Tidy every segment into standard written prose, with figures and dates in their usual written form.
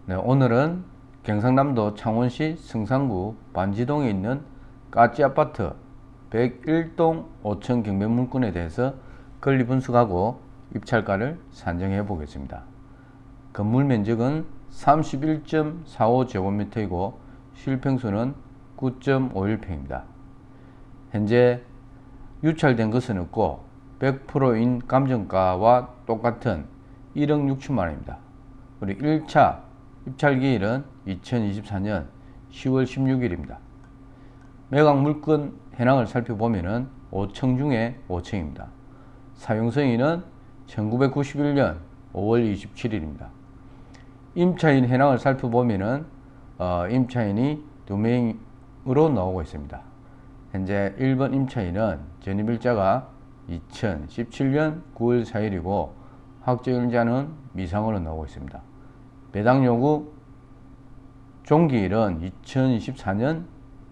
네, 오늘은 경상남도 창원시 승산구 반지동에 있는 까치아파트 101동 5층 경매물건에 대해서 권리 분석하고 입찰가를 산정해 보겠습니다. 건물 면적은 31.45제곱미터이고 실평수는 9.51평입니다. 현재 유찰된 것은 없고 100%인 감정가와 똑같은 1억 6천만 원입니다. 그리고 1차 입찰기일은 2024년 10월 16일입니다. 매각 물건 현황을 살펴보면 5층 중에 5층입니다. 사용승인은 1991년 5월 27일입니다. 임차인 현황을 살펴보면 임차인이 2명으로 나오고 있습니다. 현재 1번 임차인은 전입일자가 2017년 9월 4일이고 확정일자는 미상으로 나오고 있습니다. 배당 요구 종기일은 2024년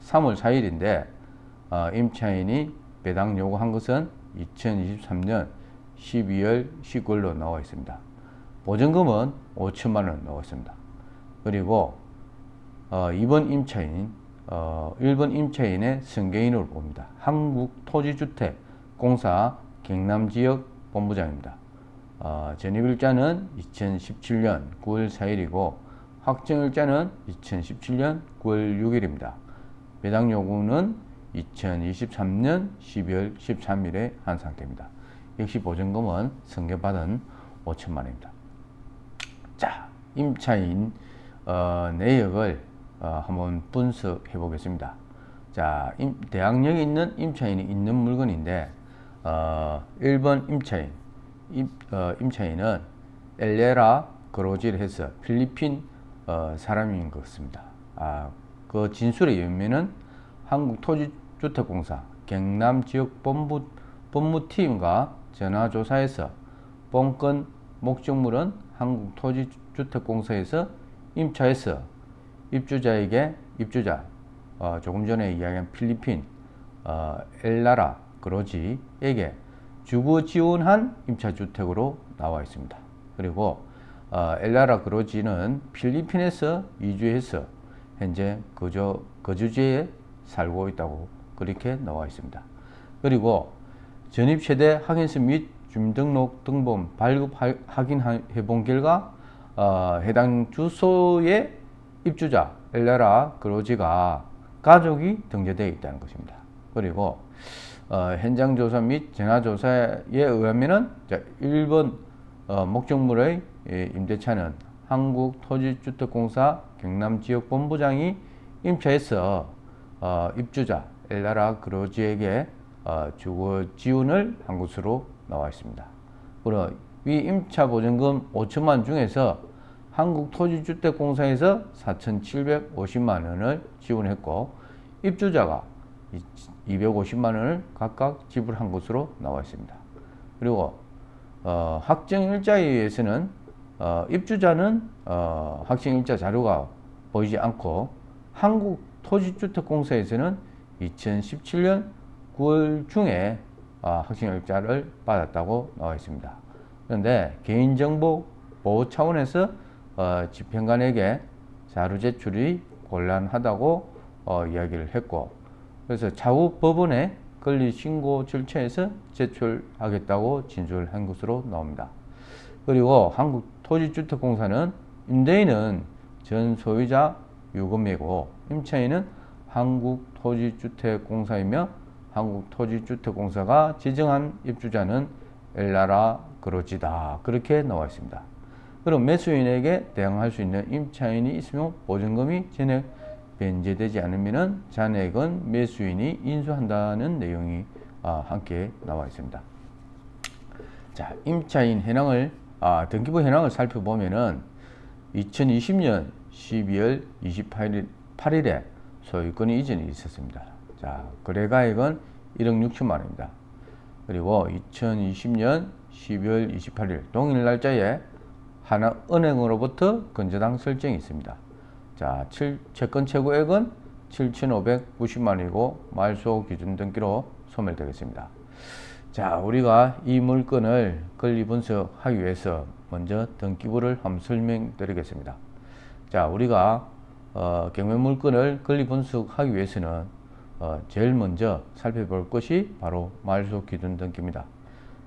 3월 4일인데 임차인이 배당 요구한 것은 2023년 12월 19일로 나와 있습니다. 보증금은 5천만 원 나와 있습니다. 그리고 2번 임차인 1번 임차인의 승계인으로 봅니다. 한국토지주택공사 경남지역 본부장입니다. 전입일자는 2017년 9월 4일이고 확정일자는 2017년 9월 6일입니다. 배당 요구는 2023년 12월 13일에 한 상태입니다. 역시 보증금은 승계받은 5천만 원입니다. 자, 임차인 내역을 한번 분석해 보겠습니다. 자, 대학역에 있는 임차인이 있는 물건인데 1번 임차인은 엘레라 그로지를 해서 필리핀 사람인 것 같습니다. 그 진술에 의하면은 한국토지주택공사 경남지역본부팀과 전화조사에서 본건 목적물은 한국토지주택공사에서 임차해서 입주자 조금 전에 이야기한 필리핀 엘라라 그로지에게 주거 지원한 임차주택으로 나와 있습니다. 그리고 엘라라 그로지는 필리핀에서 이주해서 현재 거주지에 살고 있다고 그렇게 나와 있습니다. 그리고 전입세대 확인서 및 주민등록 등본 발급 확인해 본 결과 해당 주소의 입주자 엘라라 그로지가 가족이 등재되어 있다는 것입니다. 그리고 현장 조사 및 전화 조사에 의하면은 1번 목적물의 임대차는 한국토지주택공사 경남지역본부장이 임차해서 입주자 엘라라 그로지에게 주거 지원을 한 것으로 나와 있습니다. 그리고 위 임차 보증금 5천만 원 중에서 한국토지주택공사에서 4,750만 원을 지원했고 입주자가 250만 원을 각각 지불한 것으로 나와 있습니다. 그리고 확정일자에 의해서는 입주자는 확정일자 자료가 보이지 않고 한국토지주택공사에서는 2017년 9월 중에 확정일자를 받았다고 나와 있습니다. 그런데 개인정보 보호 차원에서 집행관에게 자료 제출이 곤란하다고 이야기를 했고 그래서 차후 법원에 권리 신고 절차에서 제출하겠다고 진술을 한 것으로 나옵니다. 그리고 한국토지주택공사는 임대인은 전 소유자 유금이고 임차인은 한국토지주택공사이며 한국토지주택공사가 지정한 입주자는 엘라라 그로지다 그렇게 나와 있습니다. 그럼 매수인에게 대항할 수 있는 임차인이 있으면 보증금이 전액 변제되지 않으면 잔액은 매수인이 인수한다는 내용이 함께 나와 있습니다. 자, 임차인 현황을 등기부 현황을 살펴보면은 2020년 12월 28일에 소유권 이전이 있었습니다. 자, 거래가액은 1억 6천만 원입니다. 그리고 2020년 12월 28일 동일 날짜에 하나은행으로부터 건저당 설정이 있습니다. 자, 채권 최고액은 7,590만 원이고 말소 기준 등기로 소멸되겠습니다. 자, 우리가 이 물건을 권리 분석하기 위해서 먼저 등기부를 한번 설명드리겠습니다. 자, 우리가 경매 물건을 권리 분석하기 위해서는 제일 먼저 살펴볼 것이 바로 말소 기준 등기입니다.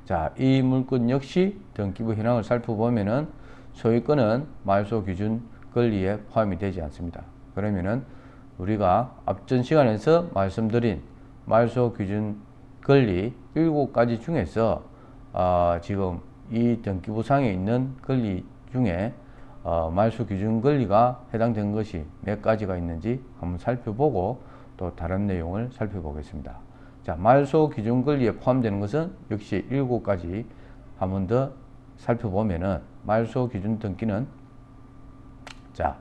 자, 이 물건 역시 등기부 현황을 살펴보면은 소유권은 말소 기준 권리에 포함이 되지 않습니다. 그러면은 우리가 앞전 시간에서 말씀드린 말소 기준 권리 7가지 중에서 지금 이 등기부상에 있는 권리 중에 말소 기준 권리가 해당되는 것이 몇 가지가 있는지 한번 살펴보고 또 다른 내용을 살펴보겠습니다. 자, 말소 기준 권리에 포함되는 것은 역시 7가지 한 번 더 살펴보면은 말소 기준 등기는 자,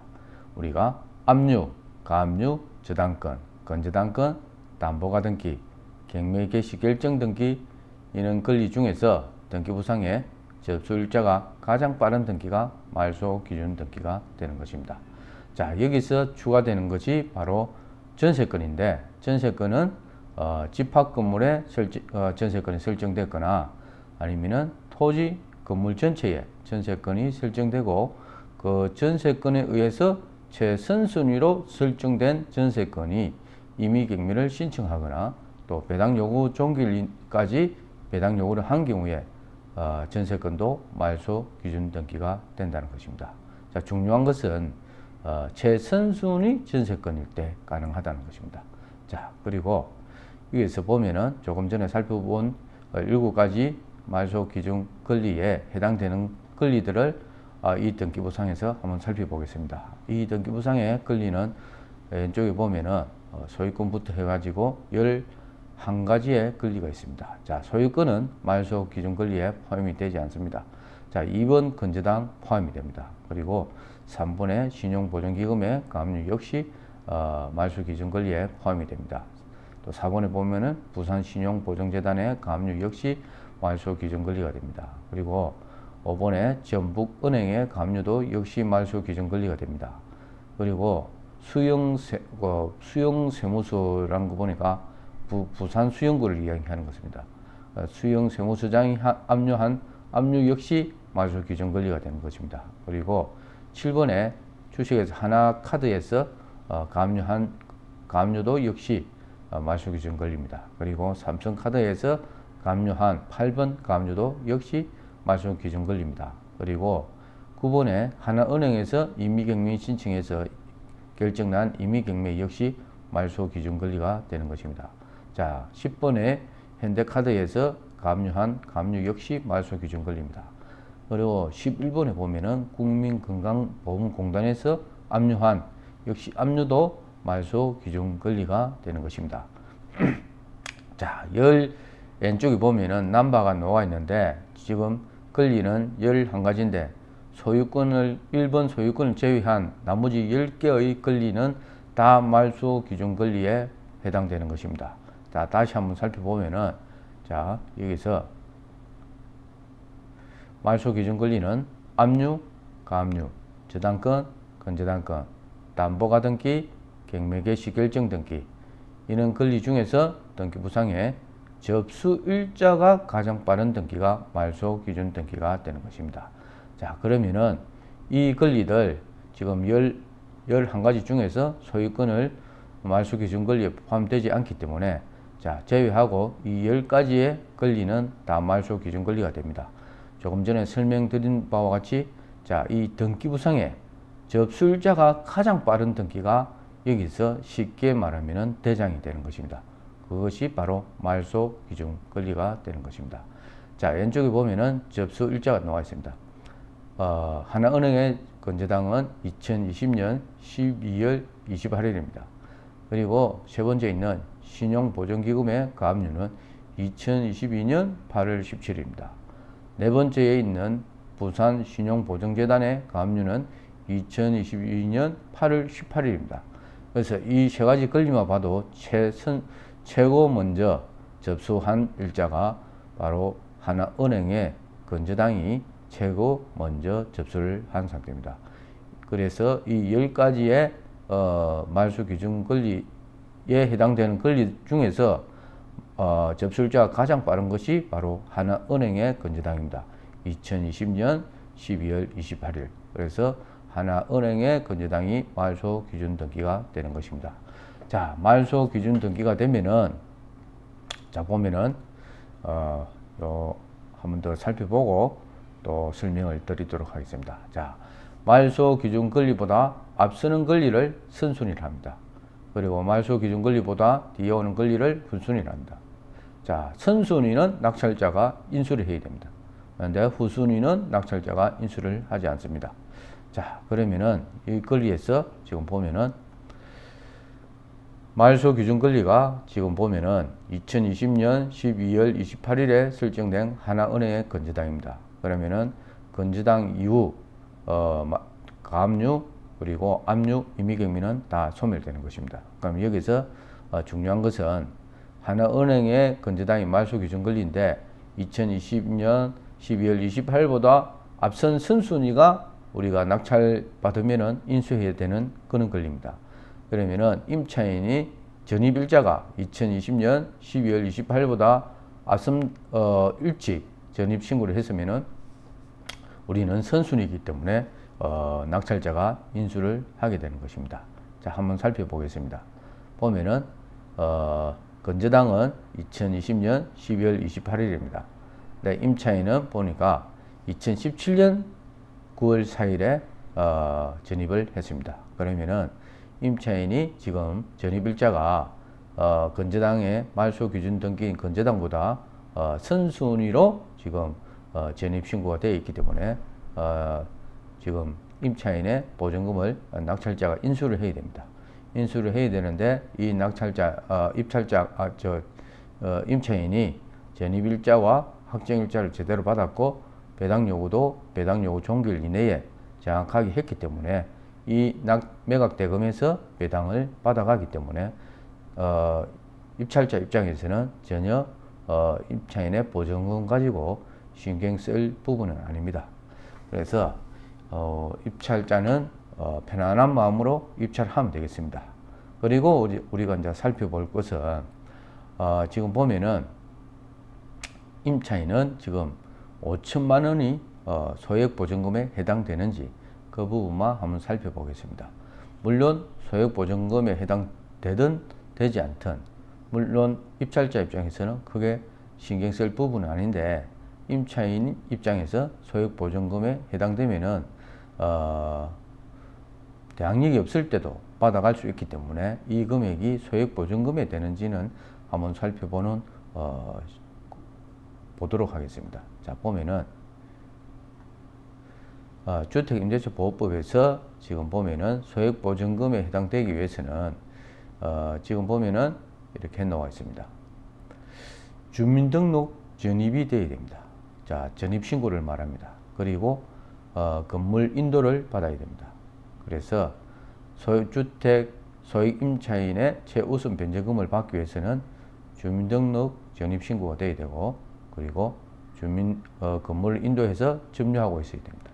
우리가 압류, 가압류, 저당권, 건저당권, 담보가 등기, 경매 개시 결정 등기 이런 권리 중에서 등기부상에 접수일자가 가장 빠른 등기가 말소 기준 등기가 되는 것입니다. 자, 여기서 추가되는 것이 바로 전세권인데 전세권은 집합 건물에 전세권이 설정됐거나 아니면은 토지 건물 전체에 전세권이 설정되고 그 전세권에 의해서 최선순위로 설정된 전세권이 임의 경매를 신청하거나 또 배당 요구 종결까지 배당 요구를 한 경우에 전세권도 말소 기준 등기가 된다는 것입니다. 자, 중요한 것은 최선순위 전세권일 때 가능하다는 것입니다. 자, 그리고 여기서 보면은 조금 전에 살펴본 7가지 말소 기준 권리에 해당되는 권리들을 이 등기부상에서 한번 살펴보겠습니다. 이 등기부상의 권리는 왼쪽에 보면은 소유권부터 해가지고 11가지의 권리가 있습니다. 자, 소유권은 말소 기준 권리에 포함이 되지 않습니다. 자, 2번 건저당 포함이 됩니다. 그리고 3번의 신용보증기금의 가압류 역시 말소 기준 권리에 포함이 됩니다. 또 4번에 보면은 부산신용보증재단의 가압류 역시 말소 기준 권리가 됩니다. 그리고 5번에 전북은행의 가압류도 역시 말소 기준 권리가 됩니다. 그리고 수영세무서라는 거 보니까 부산수영구를 이야기하는 것입니다. 수영세무서장이 압류한 압류 역시 말소 기준 권리가 되는 것입니다. 그리고 7번에 주식에서 하나카드에서 가압류한 가압류도 역시 말소 기준 권리입니다. 그리고 삼성카드에서 가압류한 8번 가압류도 역시 말소 기준 권리입니다. 그리고 9번에 하나은행에서 임의경매 신청해서 결정난 임의경매 역시 말소 기준 권리가 되는 것입니다. 자, 10번에 현대카드에서 가압류한 가압류 역시 말소 기준 권리입니다. 그리고 11번에 보면은 국민건강보험공단에서 압류한 역시 압류도 말소 기준 권리가 되는 것입니다. 자, 왼쪽에 보면은 남바가 놓아 있는데 지금 권리는 11가지인데 소유권을 1번 소유권을 제외한 나머지 10개의 권리는 다 말소 기준 권리에 해당되는 것입니다. 자, 다시 한번 살펴보면은 자, 여기서 말소 기준 권리는 압류, 가압류, 저당권, 건저당권, 담보가 등기, 경매 개시 결정 등기 이런 권리 중에서 등기부상에 접수일자가 가장 빠른 등기가 말소 기준 등기가 되는 것입니다. 자, 그러면은 이 권리들 지금 11가지 중에서 소유권을 말소 기준 권리에 포함되지 않기 때문에 자, 제외하고 이 10가지의 권리는 다 말소 기준 권리가 됩니다. 조금 전에 설명드린 바와 같이 자, 이 등기부상에 접수일자가 가장 빠른 등기가 여기서 쉽게 말하면 대장이 되는 것입니다. 그것이 바로 말소 기준 권리가 되는 것입니다. 자, 왼쪽에 보면은 접수일자가 나와 있습니다. 하나은행의 건저당은 2020년 12월 28일입니다. 그리고 세 번째 있는 신용보증기금의 가압류는 2022년 8월 17일입니다. 네 번째에 있는 부산신용보증재단의 가압류는 2022년 8월 18일입니다. 그래서 이 세 가지 권리만 봐도 최고 먼저 접수한 일자가 바로 하나은행의 건저당이 최고 먼저 접수를 한 상태입니다. 그래서 이 10가지의 말소 기준 권리에 해당되는 권리 중에서 접수일자가 가장 빠른 것이 바로 하나은행의 건저당입니다. 2020년 12월 28일. 그래서 하나은행의 건재당이 말소 기준 등기가 되는 것입니다. 자, 말소 기준 등기가 되면은 자 보면은 요 한번 더 살펴보고 또 설명을 드리도록 하겠습니다. 자, 말소 기준 권리보다 앞서는 권리를 선순위를 합니다. 그리고 말소 기준 권리보다 뒤에 오는 권리를 후순위를 합니다. 자, 선순위는 낙찰자가 인수를 해야 됩니다. 그런데 후순위는 낙찰자가 인수를 하지 않습니다. 자, 그러면은 이 권리에서 지금 보면은 말소 기준 권리가 지금 보면은 2020년 12월 28일에 설정된 하나은행의 건재당입니다. 그러면은 건재당 이후 가압류 그리고 압류 임의경미는 다 소멸되는 것입니다. 그럼 여기서 중요한 것은 하나은행의 건재당이 말소 기준 권리인데 2020년 12월 28일보다 앞선 선순위가 우리가 낙찰 받으면은 인수해야 되는 그런 권리입니다. 그러면은 임차인이 전입일자가 2020년 12월 28일보다 앞선 일찍 전입 신고를 했으면은 우리는 선순위이기 때문에 낙찰자가 인수를 하게 되는 것입니다. 자, 한번 살펴보겠습니다. 보면은 건재당은 2020년 12월 28일입니다. 네, 임차인은 보니까 2017년 9월 4일에 전입을 했습니다. 그러면은 임차인이 지금 전입일자가 건재당의 말소 기준 등기인 건재당보다 선순위로 지금 전입 신고가 되어 있기 때문에 지금 임차인의 보증금을 낙찰자가 인수를 해야 됩니다. 인수를 해야 되는데 이 낙찰자 임차인이 전입일자와 확정일자를 제대로 받았고 배당 요구도 배당 요구 종결 이내에 정확하게 했기 때문에 이 매각 대금에서 배당을 받아가기 때문에 입찰자 입장에서는 전혀 임차인의 보증금 가지고 신경 쓸 부분은 아닙니다. 그래서 입찰자는 편안한 마음으로 입찰하면 되겠습니다. 그리고 우리가 이제 살펴볼 것은 지금 보면은 임차인은 지금 5천만 원이 소액보증금에 해당되는지 그 부분만 한번 살펴보겠습니다. 물론 소액보증금에 해당되든 되지 않든 물론 입찰자 입장에서는 크게 신경 쓸 부분은 아닌데 임차인 입장에서 소액보증금에 해당되면은 대항력이 없을 때도 받아갈 수 있기 때문에 이 금액이 소액보증금에 되는지는 한번 살펴보는 보도록 하겠습니다. 자, 보면은 주택임대차보호법에서 지금 보면은 소액보증금에 해당되기 위해서는 지금 보면은 이렇게 나와 있습니다. 주민등록 전입이 되어야 됩니다. 자, 전입신고를 말합니다. 그리고 건물 인도를 받아야 됩니다. 그래서 소유주택 소액임차인의 최우선 변제금을 받기 위해서는 주민등록 전입신고가 되어야 되고 그리고 건물을 인도해서 점유하고 있어야 됩니다.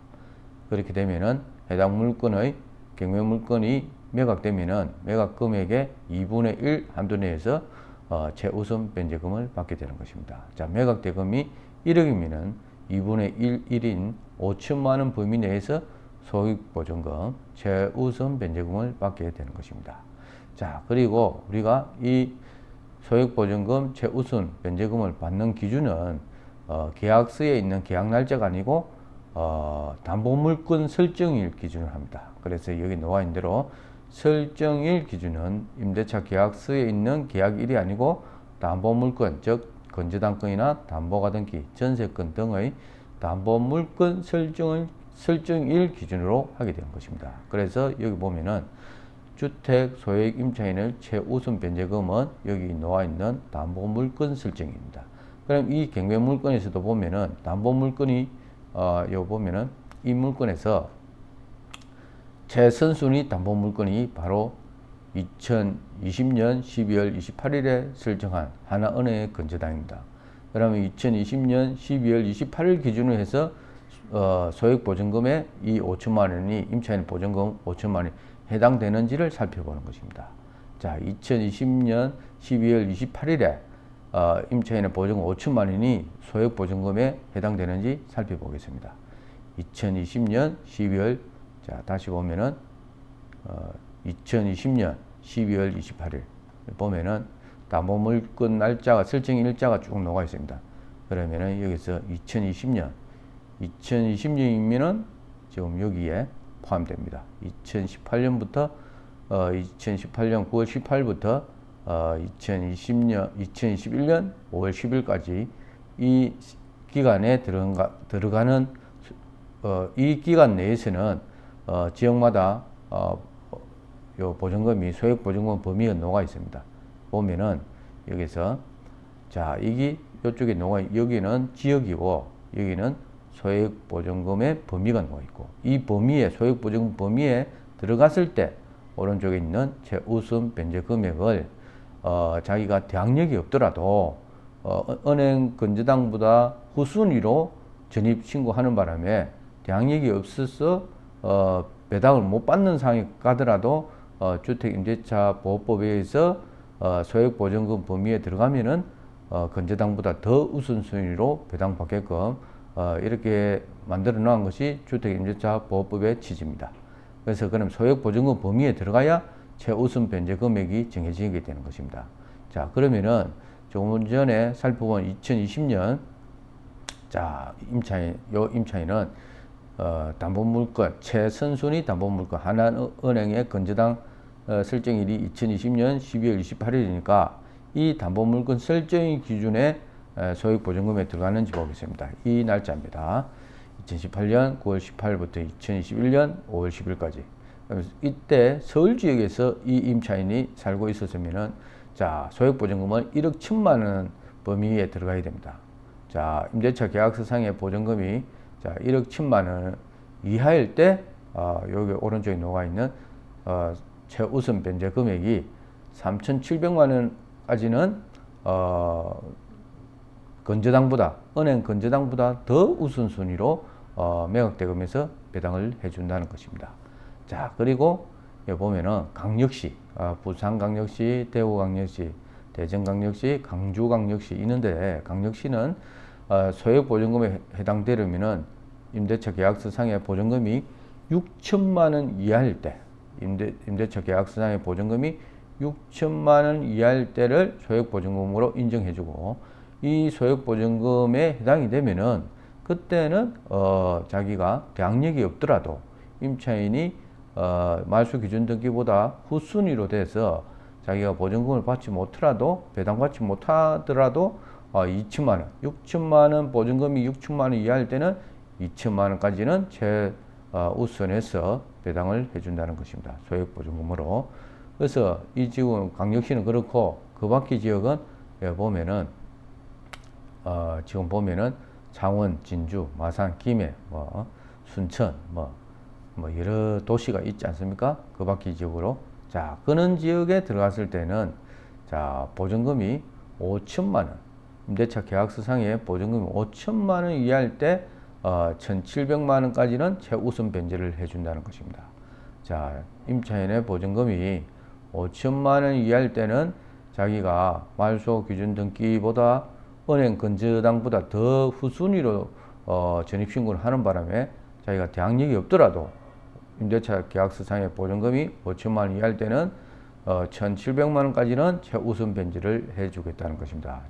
그렇게 되면은 해당 물건의 경매물건이 매각되면은 매각 금액의 2분의 1 한도 내에서 최우선 변제금을 받게 되는 것입니다. 자, 매각 대금이 1억이면은 2분의 1인 5천만 원 범위 내에서 소액보증금 최우선 변제금을 받게 되는 것입니다. 자, 그리고 우리가 이 소액보증금 최우선 변제금을 받는 기준은 계약서에 있는 계약 날짜가 아니고 담보물건 설정일 기준을 합니다. 그래서 여기 나와 있는 대로 설정일 기준은 임대차 계약서에 있는 계약일이 아니고 담보물건 즉 건재당권이나 담보가등기, 전세권 등의 담보물건 설정일 기준으로 하게 되는 것입니다. 그래서 여기 보면은 주택 소액 임차인의 최우선 변제금은 여기 나와 있는 담보물건 설정입니다. 그럼 이 경매물건에서도 보면은 담보물건이 여기 보면은 이 물건에서 최선순위 담보물건이 바로 2020년 12월 28일에 설정한 하나은행의 건재당입니다. 그러면 2020년 12월 28일 기준으로 해서 소액보증금에 이 5천만 원이 임차인 보증금 5천만 원이 해당되는지를 살펴보는 것입니다. 자, 2020년 12월 28일에 임차인의 보증금 5천만 원이 소액보증금에 해당되는지 살펴보겠습니다. 2020년 12월 자, 다시 보면은 2020년 12월 28일 보면은 담보물건 날짜가 설정 일자가 쭉 녹아 있습니다. 그러면은 여기서 2020년이면은 지금 여기에 포함됩니다. 2018년부터 2018년 9월 18일부터 2021년 5월 10일까지 이 기간에 들어가는 이 기간 내에서는 지역마다 요 보증금이 소액 보증금 범위가 녹아 있습니다. 보면은 여기서 자 이게 이쪽에 녹아 여기는 지역이고 여기는 소액 보증금의 범위가 녹아 있고 이 범위에 소액 보증금 범위에 들어갔을 때 오른쪽에 있는 최우선 변제 금액을 자기가 대항력이 없더라도 은행 건저당보다 후순위로 전입 신고하는 바람에 대항력이 없어서 배당을 못 받는 상황에 가더라도 주택임대차 보호법에 의해서 소액보증금 범위에 들어가면은 건저당보다 더 우선순위로 배당받게끔 이렇게 만들어 놓은 것이 주택임대차 보호법의 취지입니다. 그래서 그럼 소액보증금 범위에 들어가야 최우선 변제 금액이 정해지게 되는 것입니다. 자, 그러면은 조금 전에 살펴본 2020년 자 임차인은 담보물건 최선순위 담보물건 하나은행의 건저당 설정일이 2020년 12월 28일이니까 이 담보물건 설정일 기준에 소액보증금에 들어가는지 보겠습니다. 이 날짜입니다. 2018년 9월 18일부터 2021년 5월 10일까지. 이때 서울 지역에서 이 임차인이 살고 있었으면은 자 소액보증금은 1억 1천만 원 범위에 들어가야 됩니다. 자 임대차 계약서상의 보증금이 자 1억 1천만 원 이하일 때 여기 오른쪽에 녹아 있는 최우선 변제 금액이 3,700만 원까지는 건저당보다 은행 건저당보다 더 우선순위로 매각대금에서 배당을 해준다는 것입니다. 자 그리고 여기 보면은 강력시 부산강력시, 대구강력시, 대전강력시, 강주강력시 있는데 강력시는 소액보증금에 해당되려면은 임대차 계약서상의 보증금이 6천만 원 이하일 때 임대차 계약서상의 보증금이 6천만 원 이하일 때를 소액보증금으로 인정해주고 이 소액보증금에 해당이 되면은 그때는 자기가 대항력이 없더라도 임차인이 말소 기준 등기보다 후순위로 돼서 자기가 보증금을 받지 못하더라도 배당받지 못하더라도 2천만 원, 6천만 원 보증금이 6천만 원 이하일 때는 2천만 원까지는 최우선해서 배당을 해준다는 것입니다. 소액보증금으로. 그래서 이 지금 강력시는 그렇고 그 밖의 지역은 보면은 지금 보면은 창원, 진주, 마산, 김해, 순천, 여러 도시가 있지 않습니까? 그 밖의 지역으로. 자, 그런 지역에 들어갔을 때는 자, 보증금이 5천만 원. 임대차 계약서상에 보증금이 5천만 원 이하일 때 1,700만 원까지는 최우선 변제를 해준다는 것입니다. 자, 임차인의 보증금이 5천만 원 이하일 때는 자기가 말소 기준 등기보다 은행 건저당보다 더 후순위로 전입신고를 하는 바람에 자기가 대항력이 없더라도 임대차 계약서상의 보증금이 5천만 원 이하일 때는 1,700만 원까지는 최우선 변제를 해주겠다는 것입니다.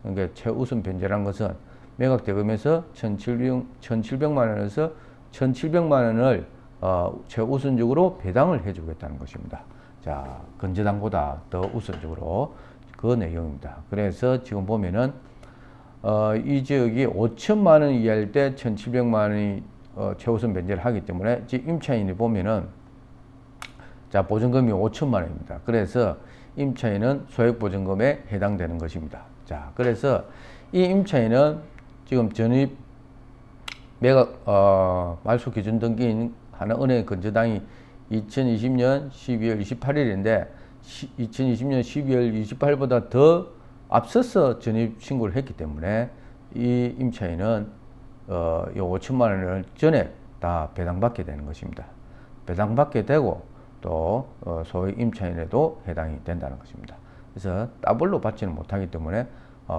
그러니까 최우선 변제란 것은 매각대금에서 1,700만 원에서 1,700만 원을 최우선적으로 배당을 해주겠다는 것입니다. 자, 건저당보다 더 우선적으로 그 내용입니다. 그래서 지금 보면은 이 지역이 5천만 원 이하일 때 1,700만 원이 최우선 변제를 하기 때문에 지금 임차인이 보면은 자 보증금이 5천만 원입니다. 그래서 임차인은 소액보증금에 해당되는 것입니다. 자 그래서 이 임차인은 지금 전입 매각 말소 기준 등기인 하나은행 건저당이 2020년 12월 28일인데 2020년 12월 28일보다 더 앞서서 전입 신고를 했기 때문에 이 임차인은 이 5천만 원을 전에 다 배당받게 되는 것입니다. 배당받게 되고 또 소액 임차인에도 해당이 된다는 것입니다. 그래서 더블로 받지는 못하기 때문에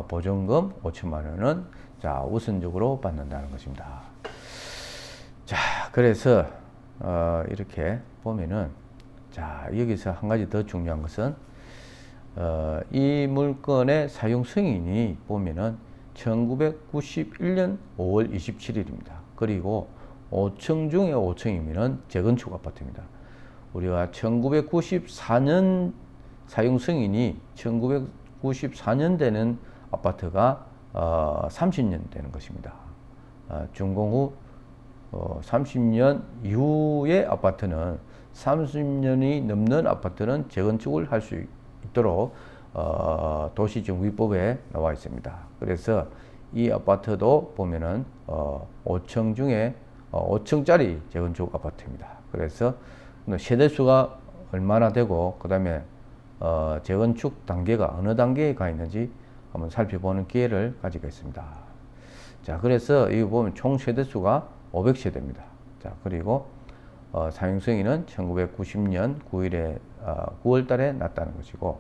보증금 5천만 원은 자 우선적으로 받는다는 것입니다. 자 그래서 이렇게 보면은 자 여기서 한 가지 더 중요한 것은 이 물건의 사용 승인이 보면은 1991년 5월 27일입니다. 그리고 5층 중에 5층이면은 재건축 아파트입니다. 우리가 1994년 사용 승인이 1994년 되는 아파트가 30년 되는 것입니다. 준공 후 30년 이후의 아파트는 30년이 넘는 아파트는 재건축을 할 수 있도록 도시정비법에 나와 있습니다. 그래서 이 아파트도 보면은 5층 중에 5층짜리 재건축 아파트입니다. 그래서 세대수가 얼마나 되고 그 다음에 재건축 단계가 어느 단계에 가 있는지 한번 살펴보는 기회를 가지고 있습니다. 자, 그래서 여기 보면 총 세대수가 500세대입니다. 자, 그리고 사용 승인은 1990년 9일에 9월 달에 났다는 것이고,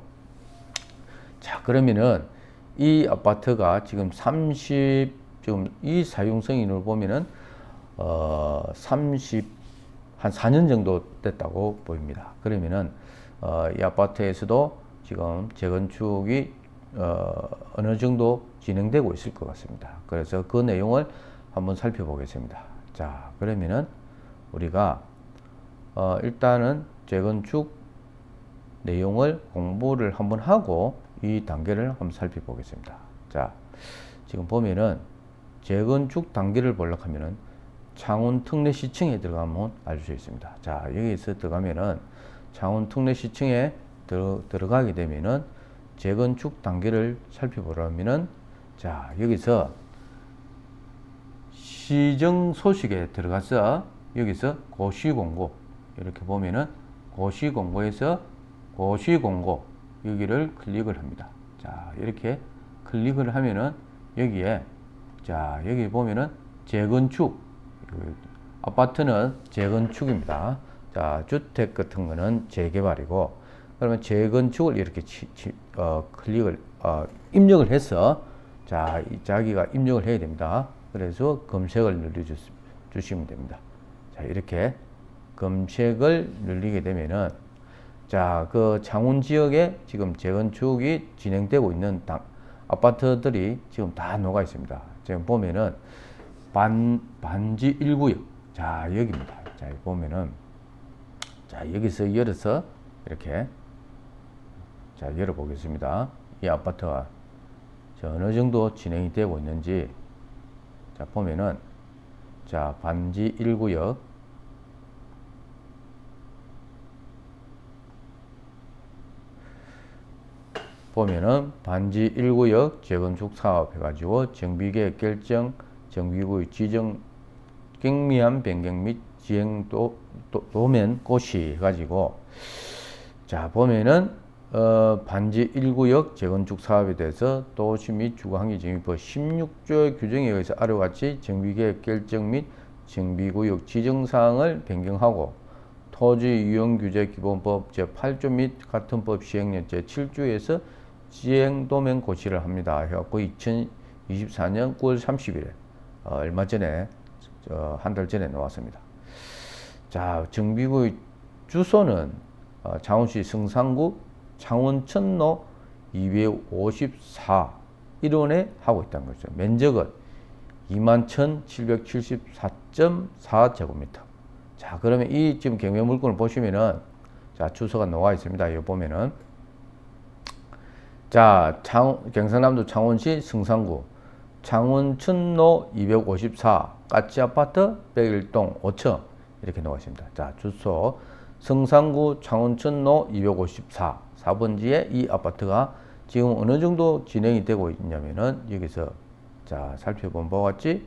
자, 그러면은 이 아파트가 지금 지금 이 사용 승인을 보면은 한 4년 정도 됐다고 보입니다. 그러면은 이 아파트에서도 지금 재건축이 어느 정도 진행되고 있을 것 같습니다. 그래서 그 내용을 한번 살펴보겠습니다. 자, 그러면은 우리가 일단은 재건축 내용을 공부를 한번 하고 이 단계를 한번 살펴보겠습니다. 자, 지금 보면은 재건축 단계를 보려고 하면은 창원 특례시청에 들어가면 알 수 있습니다. 자, 여기서 들어가면은 창원 특례시청에 들어가게 되면은 재건축 단계를 살펴보려면은 자, 여기서 시정 소식에 들어가서 여기서 고시공고 이렇게 보면은 고시공고에서 고시공고 여기를 클릭을 합니다. 자, 이렇게 클릭을 하면은 여기에 자, 여기 보면은 재건축 아파트는 재건축입니다. 자, 주택 같은 거는 재개발이고, 그러면 재건축을 이렇게 클릭을 입력을 해서 자, 자기가 입력을 해야 됩니다. 그래서 검색을 눌러주시면 됩니다. 자, 이렇게 검색을 누르게 되면은 자, 그 창원 지역에 지금 재건축이 진행되고 있는 아파트들이 지금 다 녹아 있습니다. 지금 보면은 반지 1구역. 자, 여기입니다. 자, 여기 보면은 자, 여기서 열어서 이렇게 자, 열어 보겠습니다. 이 아파트가 어느 정도 진행이 되고 있는지 자, 보면은 자, 반지 1구역 보면은 반지 1구역 재건축 사업 해가지고 정비계획 결정, 정비구역 지정, 경미한 변경 및 지행 도면 고시 해가지고 자, 보면은 반지 1구역 재건축 사업에 대해서 도시 및 주거환경정비법 16조의 규정에 의해서 아래와 같이 정비계획 결정 및 정비구역 지정사항을 변경하고 토지이용규제기본법 제8조 및 같은 법 시행령 제7조에서 지행도면 고시를 합니다. 해갖고 2024년 9월 30일에 얼마 전에 한 달 전에 나왔습니다. 자, 정비구역 주소는 창원시 성산구 창원천로 254 1원에 하고 있다는 거죠. 면적은 21,774.4제곱미터. 자, 그러면 이 지금 경매 물건을 보시면은 자, 주소가 나와 있습니다. 여기 보면은 자, 경상남도 창원시 성산구 창원천로 254 까치아파트 101동 5층 이렇게 나와 있습니다. 자, 주소 성산구 창원천로 254 4번지에 이 아파트가 지금 어느 정도 진행이 되고 있냐면은 여기서 자, 살펴본 바와 같이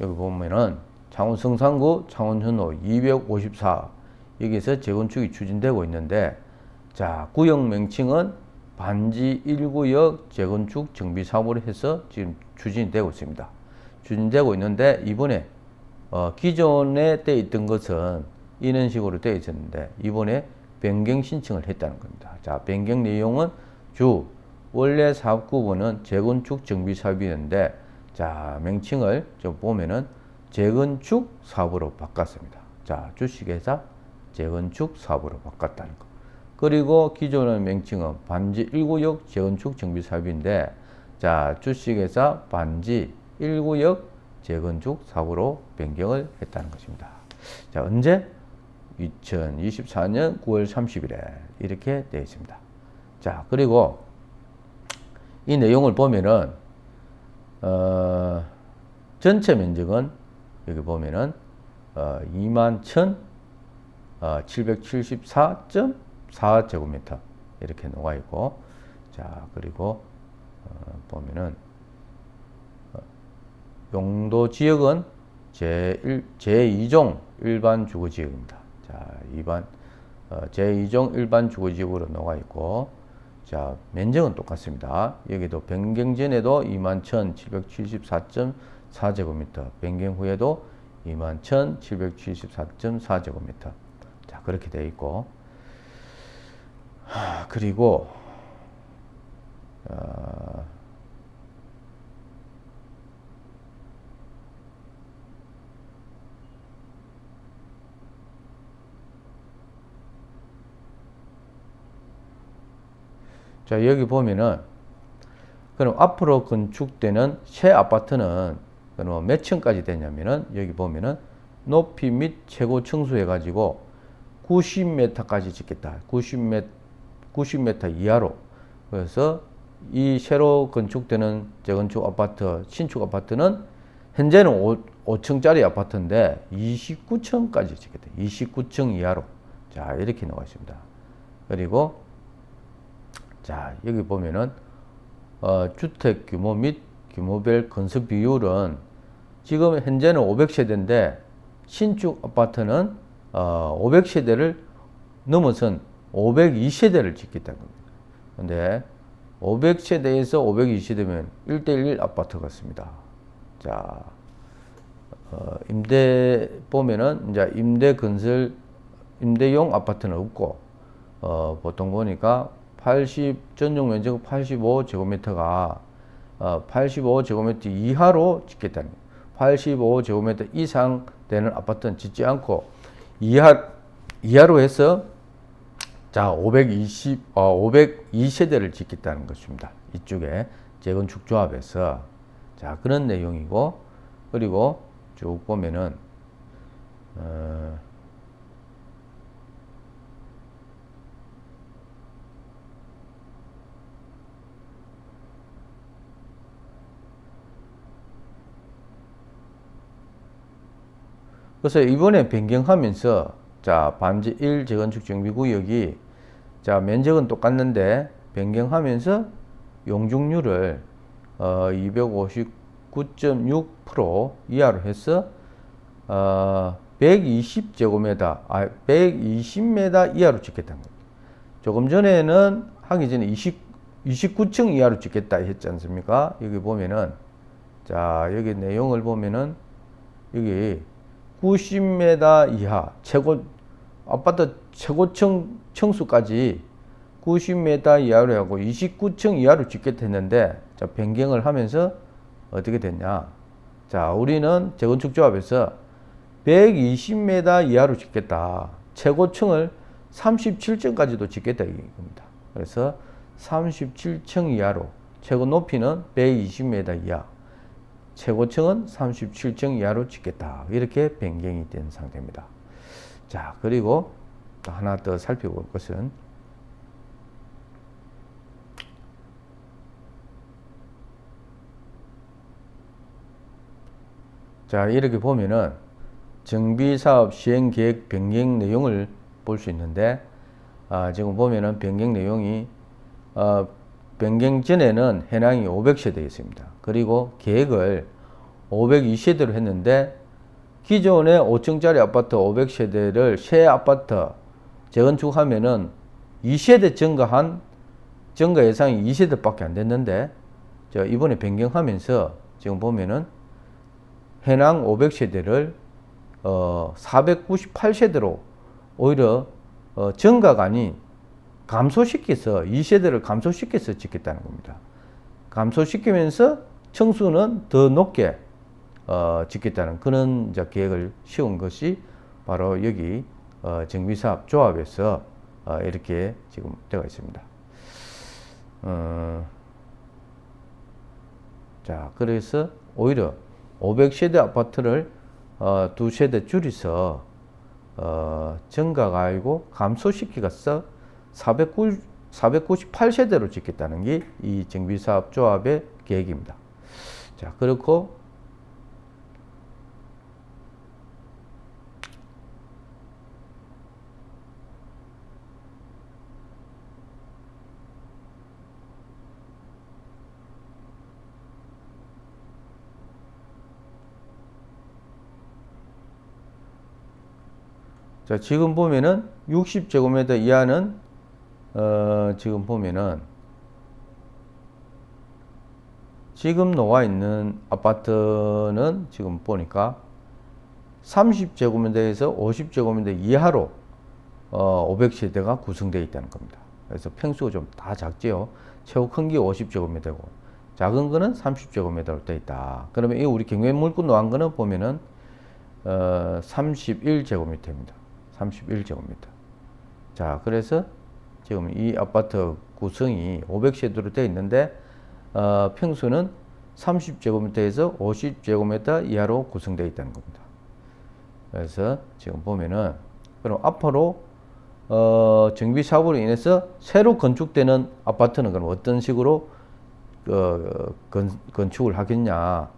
여기 보면은 창원 성산구 창원천로 254 여기서 재건축이 추진되고 있는데 자, 구역 명칭은 반지 1구역 재건축 정비 사업으로 해서 지금 추진이 되고 있습니다. 추진되고 있는데 이번에 기존에 돼 있던 것은 이런 식으로 되어 있었는데 이번에 변경 신청을 했다는 겁니다. 자, 변경 내용은 원래 사업구분은 재건축 정비 사업이었는데 자, 명칭을 좀 보면은 재건축 사업으로 바꿨습니다. 자, 주식회사 재건축 사업으로 바꿨다는 거. 그리고 기존의 명칭은 반지 1구역 재건축 정비 사업인데, 자, 주식회사 반지 1구역 재건축 사업으로 변경을 했다는 것입니다. 자, 언제? 2024년 9월 30일에 이렇게 되어 있습니다. 자, 그리고 이 내용을 보면은 전체 면적은 여기 보면은 21,774.4제곱미터 이렇게 나와 있고, 자, 그리고 보면은 용도 지역은 제2종 일반 주거지역입니다. 자, 제2종 일반 주거지역으로 나와 있고, 자, 면적은 똑같습니다. 여기도 변경 전에도 21,774.4제곱미터, 변경 후에도 21,774.4제곱미터. 자, 그렇게 되어 있고, 그리고 자, 여기 보면은 그럼 앞으로 건축되는 새 아파트는 그럼 몇 층까지 되냐면은 여기 보면은 높이 및 최고 층수 해가지고 90m까지 짓겠다. 90m 이하로. 그래서 이 새로 건축되는 재건축 아파트, 신축 아파트는 현재는 5층짜리 아파트인데 29층까지 짓겠다. 29층 이하로. 자, 이렇게 나와 있습니다. 그리고 자, 여기 보면은 주택 규모 및 규모별 건설 비율은 지금 현재는 500세대인데 신축 아파트는 500세대를 넘어선 502세대를 짓겠다는 겁니다. 근데 500세대에서 502세대면 1대1 아파트 같습니다. 자, 임대 보면은 이제 임대용 아파트는 없고, 보통 보니까 전용 면적 85제곱미터가 85제곱미터 이하로 짓겠다는 거예요. 85제곱미터 이상 되는 아파트는 짓지 않고 이하로 해서 자 502세대를 짓겠다는 것입니다. 이쪽에 재건축 조합에서 자 그런 내용이고, 그리고 쭉 보면은 그래서 이번에 변경하면서 자 반지 1 재건축 정비구역이 자 면적은 똑같는데 변경하면서 용적률을 259.6% 이하로 해서 120제곱미터 120m 이하로 짓겠다는 겁니다. 조금 전에는 하기 전에 29층 이하로 짓겠다 했지 않습니까? 여기 보면은 자 여기 내용을 보면은 여기 90m 이하 아파트 최고층 층수까지 90m 이하로 하고 29층 이하로 짓겠다 했는데 자 변경을 하면서 어떻게 됐냐? 자 우리는 재건축 조합에서 120m 이하로 짓겠다. 최고층을 37층까지도 짓겠다 이겁니다. 그래서 37층 이하로 최고 높이는 120m 이하, 최고층은 37층 이하로 짓겠다. 이렇게 변경이 된 상태입니다. 자, 그리고 또 하나 더 살펴볼 것은 자, 이렇게 보면은 정비사업 시행계획 변경 내용을 볼 수 있는데 지금 보면은 변경 내용이 변경 전에는 해당이 500세대였습니다. 그리고 계획을 502세대로 했는데 기존의 5층짜리 아파트 500세대를 새 아파트 재건축하면은 2세대 증가 예상이 2세대밖에 안 됐는데 이번에 변경하면서 지금 보면은 해당 500세대를 498세대로 오히려 증가가 아닌 감소시켜서 2세대를 감소시켜서 짓겠다는 겁니다. 감소시키면서 층수는 더 높게 짓겠다는 그런 계획을 세운 것이 바로 여기 정비사업 조합에서 이렇게 지금 되어 있습니다. 자, 그래서 오히려 500세대 아파트를 2세대 줄여서 증가가 아니고 감소시키어서 498세대로 짓겠다는 게 이 정비사업 조합의 계획입니다. 자, 그렇고 자, 지금 보면은 60제곱미터 이하는 지금 보면은 지금 나와 있는 아파트는 지금 보니까 30제곱미터에서 50제곱미터 이하로 500세대가 구성되어 있다는 겁니다. 그래서 평수가 좀 다 작지요. 최고 큰 게 50제곱미터고 작은 거는 30제곱미터로 되어 있다. 그러면 이 우리 경매 물건 나온 거는 보면은 31제곱미터입니다. 31제곱미터. 자, 그래서 지금 이 아파트 구성이 500세대로 되어 있는데 평수는 30제곱미터에서 50제곱미터 이하로 구성되어 있다는 겁니다. 그래서 지금 보면은 그럼 앞으로 정비 사업으로 인해서 새로 건축되는 아파트는 그럼 어떤 식으로 건축을 하겠냐?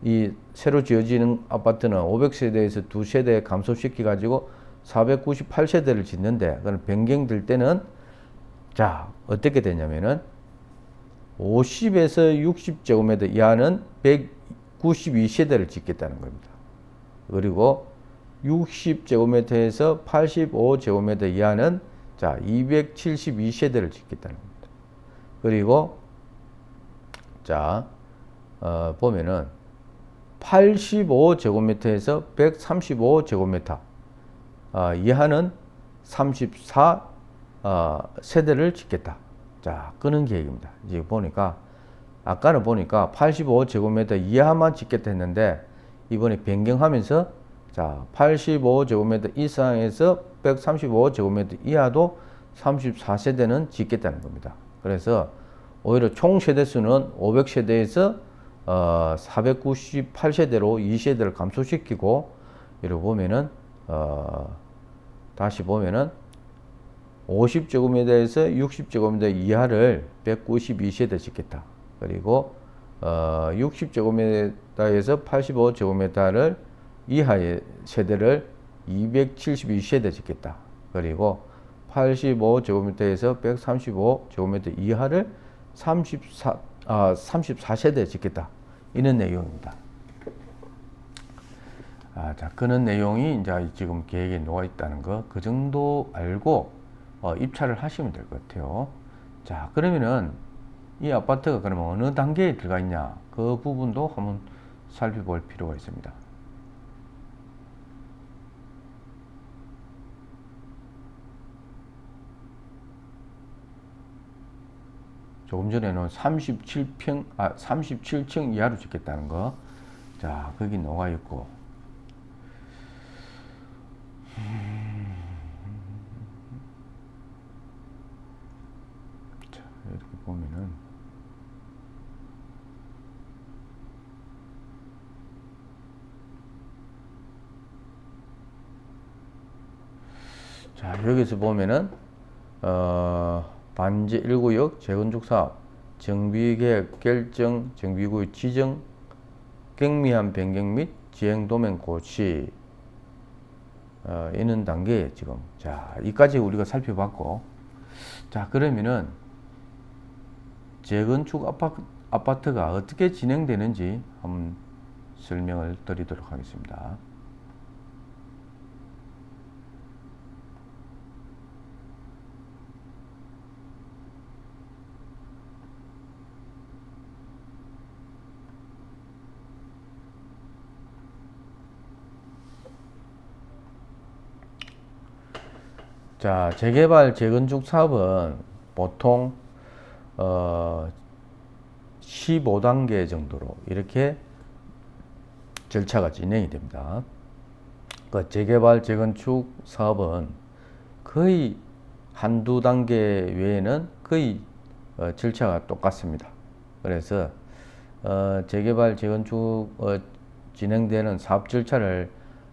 이 새로 지어지는 아파트는 500세대에서 2세대 감소시켜 가지고 498세대를 짓는데 그럼 변경될 때는 자, 어떻게 되냐면은 50에서 60제곱미터 이하는 192세대를 짓겠다는 겁니다. 그리고 60제곱미터에서 85제곱미터 이하는 자, 272세대를 짓겠다는 겁니다. 그리고 자, 보면은 85제곱미터에서 135제곱미터 이하는 34 세대를 짓겠다. 자, 그런 계획입니다. 지금 보니까 아까는 보니까 85제곱미터 이하만 짓겠다 했는데 이번에 변경하면서 자, 85제곱미터 이상에서 135제곱미터 이하도 34세대는 짓겠다는 겁니다. 그래서 오히려 총 세대수는 500세대에서 498세대로 2세대를 감소시키고 이러고 보면은 다시 보면은 50제곱미터에서 60제곱미터 이하를 192세대 짓겠다. 그리고 60제곱미터에서 85제곱미터를 이하의 세대를 272세대 짓겠다. 그리고 85제곱미터에서 135제곱미터 이하를 34세대 짓겠다. 이런 내용입니다. 자, 그런 내용이 이제 지금 계획에 놓아 있다는 거, 그 정도 알고 입찰을 하시면 될 것 같아요. 자, 그러면은 이 아파트가 그러면 어느 단계에 들어가 있냐, 그 부분도 한번 살펴볼 필요가 있습니다. 조금 전에는 37층 이하로 짓겠다는 거. 자, 거기 녹아 있고. 자, 이렇게 보면은. 자, 여기서 보면은, 반지 1구역 재건축 사업, 정비계획 결정, 정비구역 지정, 경미한 변경 및 지행 도면 고치, 이런 단계에 지금, 자, 이까지 우리가 살펴봤고, 자, 그러면은, 재건축 아파트가 어떻게 진행되는지 한번 설명을 드리도록 하겠습니다. 자, 재개발, 재건축 사업은 보통 15단계 정도로 이렇게 절차가 진행이 됩니다. 그 재개발 재건축 사업은 거의 한두 단계 외에는 거의 절차가 똑같습니다. 그래서 재개발 재건축 진행되는 사업 절차를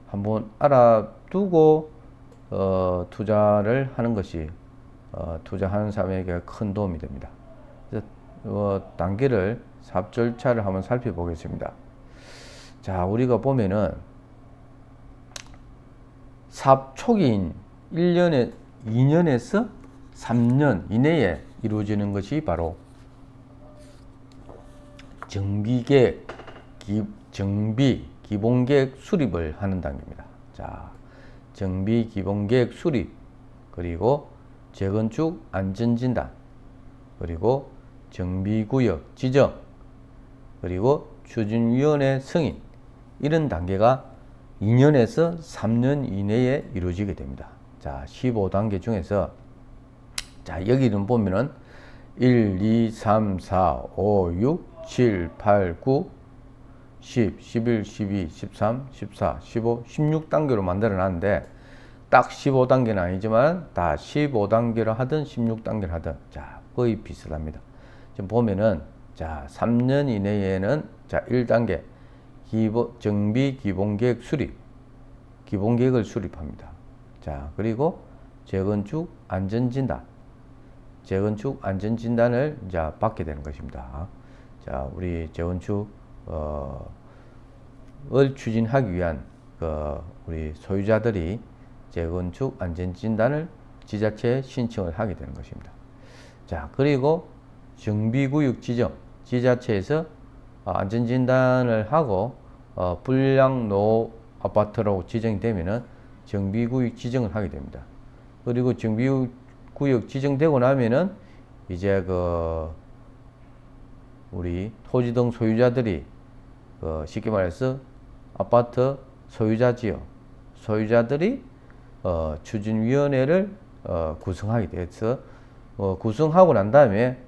한번 알아두고 투자를 하는 것이 투자하는 사람에게 큰 도움이 됩니다. 그래서 단계를 사업 절차를 한번 살펴보겠습니다. 자, 우리가 보면은 사업 초기인 1년에 2년에서 3년 이내에 이루어지는 것이 바로 정비계획, 정비 기본계획 수립을 하는 단계입니다. 자, 정비 기본계획 수립, 그리고 재건축 안전진단, 그리고 정비구역 지정, 그리고 추진위원회 승인, 이런 단계가 2년에서 3년 이내에 이루어지게 됩니다. 자, 15단계 중에서 자, 여기는 보면은 1, 2, 3, 4, 5, 6, 7, 8, 9, 10, 11, 12, 13, 14, 15, 16단계로 만들어 놨는데 딱 15단계는 아니지만 다 15단계로 하든 16단계를 하든 자, 거의 비슷합니다. 지금 보면은 자, 3년 이내에는 자, 1단계 정비 기본계획 수립, 기본계획을 수립합니다. 자, 그리고 재건축 안전진단, 재건축 안전진단을 이제 받게 되는 것입니다. 자, 우리 재건축 을 추진하기 위한 우리 소유자들이 재건축 안전진단을 지자체에 신청을 하게 되는 것입니다. 자, 그리고 정비구역 지정, 지자체에서 안전진단을 하고 불량노 아파트라고 지정이 되면은 정비구역 지정을 하게 됩니다. 그리고 정비구역 지정되고 나면은 이제 우리 토지 등 소유자들이 쉽게 말해서 아파트 소유자지요. 소유자들이 추진위원회를 구성하게 돼서 구성하고 난 다음에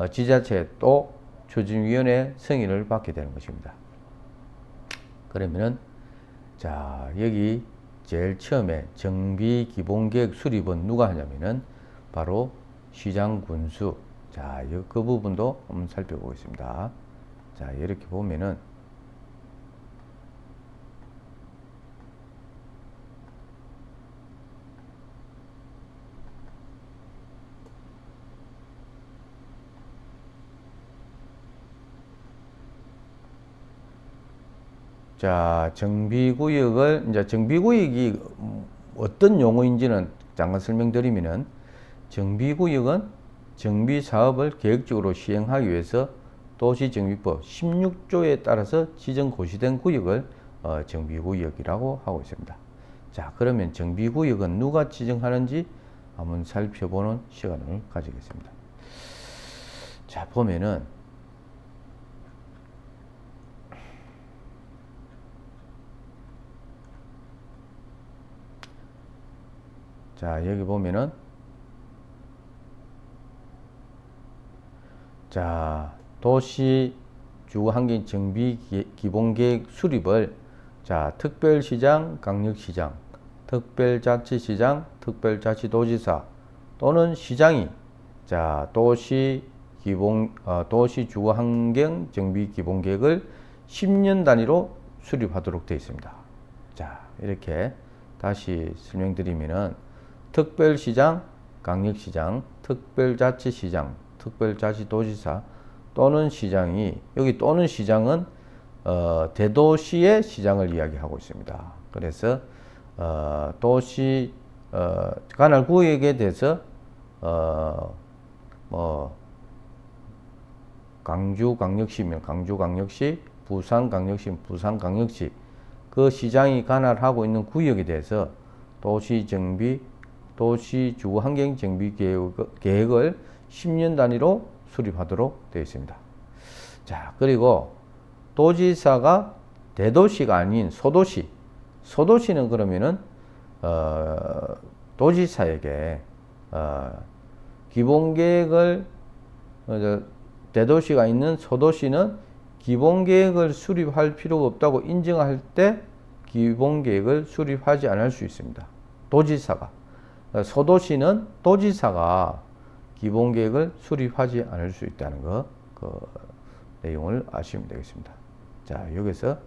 지자체에 또 추진위원회 승인을 받게 되는 것입니다. 그러면은 자, 여기 제일 처음에 정비 기본계획 수립은 누가 하냐면은 바로 시장군수. 자, 그 부분도 한번 살펴보겠습니다. 자, 이렇게 보면은 자, 정비구역을 이제 정비구역이 어떤 용어인지는 잠깐 설명드리면은 정비구역은 정비사업을 계획적으로 시행하기 위해서 도시정비법 16조에 따라서 지정 고시된 구역을 정비구역이라고 하고 있습니다. 자, 그러면 정비구역은 누가 지정하는지 한번 살펴보는 시간을 가지겠습니다. 자, 보면은 자, 여기 보면은 자, 도시 주거환경 정비 기본계획 수립을 자, 특별시장, 강력시장, 특별자치시장, 특별자치도지사 또는 시장이 자, 도시 주거환경 정비 기본계획을 10년 단위로 수립하도록 되어 있습니다. 자, 이렇게 다시 설명드리면은 특별시장, 강력시장, 특별자치시장, 특별자치도지사 또는 시장이 여기 또는 시장은 대도시의 시장을 이야기하고 있습니다. 그래서 도시 관할 구역에 대해서 뭐 광주광역시면 광주광역시, 부산광역시면 부산광역시 그 시장이 관할하고 있는 구역에 대해서 도시정비, 도시주거환경정비 계획을 10년 단위로 수립하도록 되어 있습니다. 자, 그리고 도지사가 대도시가 아닌 소도시, 소도시는 그러면은 도지사에게 기본계획을 대도시가 있는 소도시는 기본계획을 수립할 필요가 없다고 인정할 때 기본계획을 수립하지 않을 수 있습니다. 도지사가. 소도시는 도지사가 기본계획을 수립하지 않을 수 있다는 거, 그 내용을 아시면 되겠습니다. 자, 여기서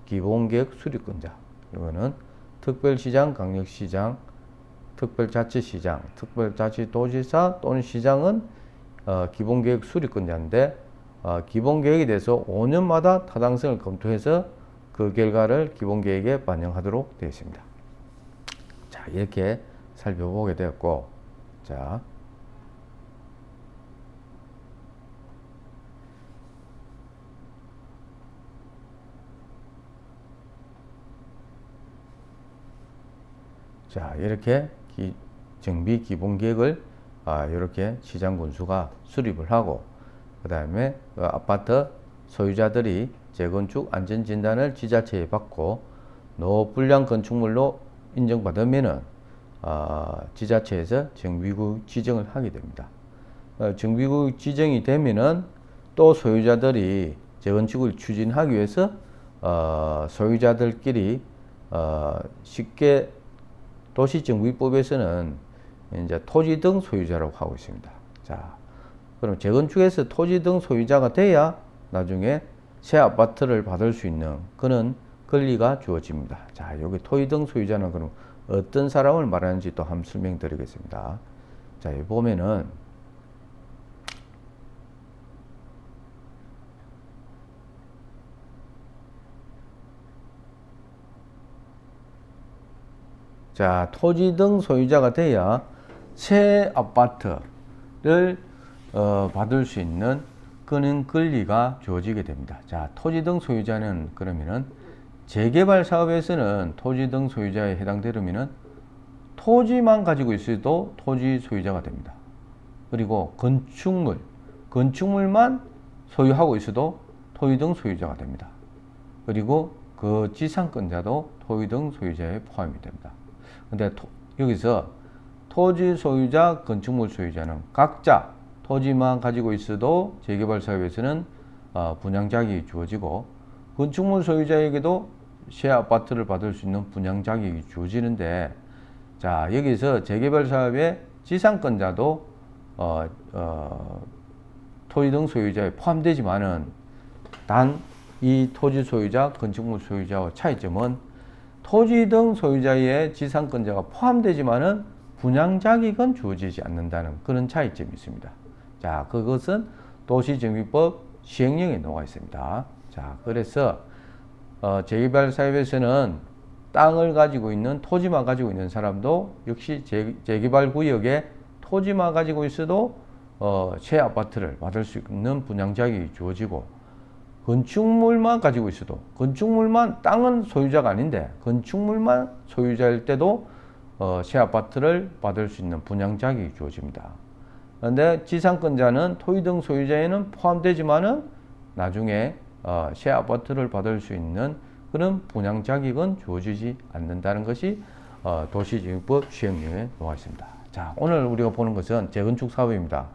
기본계획 수립권자. 이거는 특별시장, 강력시장, 특별자치시장, 특별자치도지사 또는 시장은 기본계획 수립권자인데 기본계획에 대해서 5년마다 타당성을 검토해서 그 결과를 기본계획에 반영하도록 되어 있습니다. 자, 이렇게 살펴보게 되었고, 자, 이렇게 정비 기본계획을 이렇게 시장 군수가 수립을 하고, 그 다음에 아파트 소유자들이 재건축 안전진단을 지자체에 받고 노불량 건축물로 인정받으면은 지자체에서 정비구역 지정을 하게 됩니다. 정비구역 지정이 되면은 또 소유자들이 재건축을 추진하기 위해서 소유자들끼리 쉽게 도시정비법에서는 이제 토지 등 소유자라고 하고 있습니다. 자, 그럼 재건축에서 토지 등 소유자가 돼야 나중에 새 아파트를 받을 수 있는 그런 권리가 주어집니다. 자, 여기 토지 등 소유자는 그럼 어떤 사람을 말하는지 또 한번 설명드리겠습니다. 자, 여기 보면은 자, 토지 등 소유자가 돼야 새 아파트를 받을 수 있는 그런 권리가 주어지게 됩니다. 자, 토지 등 소유자는 그러면은 재개발 사업에서는 토지 등 소유자에 해당되려면은 토지만 가지고 있어도 토지 소유자가 됩니다. 그리고 건축물만 소유하고 있어도 토지 등 소유자가 됩니다. 그리고 그 지상권자도 토지 등 소유자에 포함이 됩니다. 근데 여기서 토지 소유자, 건축물 소유자는 각자 토지만 가지고 있어도 재개발 사업에서는 분양 자격이 주어지고, 건축물 소유자에게도 새 아파트를 받을 수 있는 분양 자격이 주어지는데, 자, 여기서 재개발 사업의 지상권자도 토지 등 소유자에 포함되지만은 단 이 토지 소유자, 건축물 소유자와 차이점은 토지 등 소유자의 지상권자가 포함되지만은 분양 자격은 주어지지 않는다는 그런 차이점이 있습니다. 자, 그것은 도시정비법 시행령에 나와 있습니다. 자, 그래서 재개발 사업에서는 땅을 가지고 있는, 토지만 가지고 있는 사람도 역시 재개발 구역에 토지만 가지고 있어도 새 아파트를 받을 수 있는 분양 자격이 주어지고, 건축물만 가지고 있어도, 건축물만, 땅은 소유자가 아닌데 건축물만 소유자일 때도 새 아파트를 받을 수 있는 분양 자격이 주어집니다. 그런데 지상권자는 토지 등 소유자에는 포함되지만은 나중에 새 아파트를 받을 수 있는 그런 분양 자격은 주어지지 않는다는 것이 도시정비법 시행령에 나와 있습니다. 자, 오늘 우리가 보는 것은 재건축 사업입니다.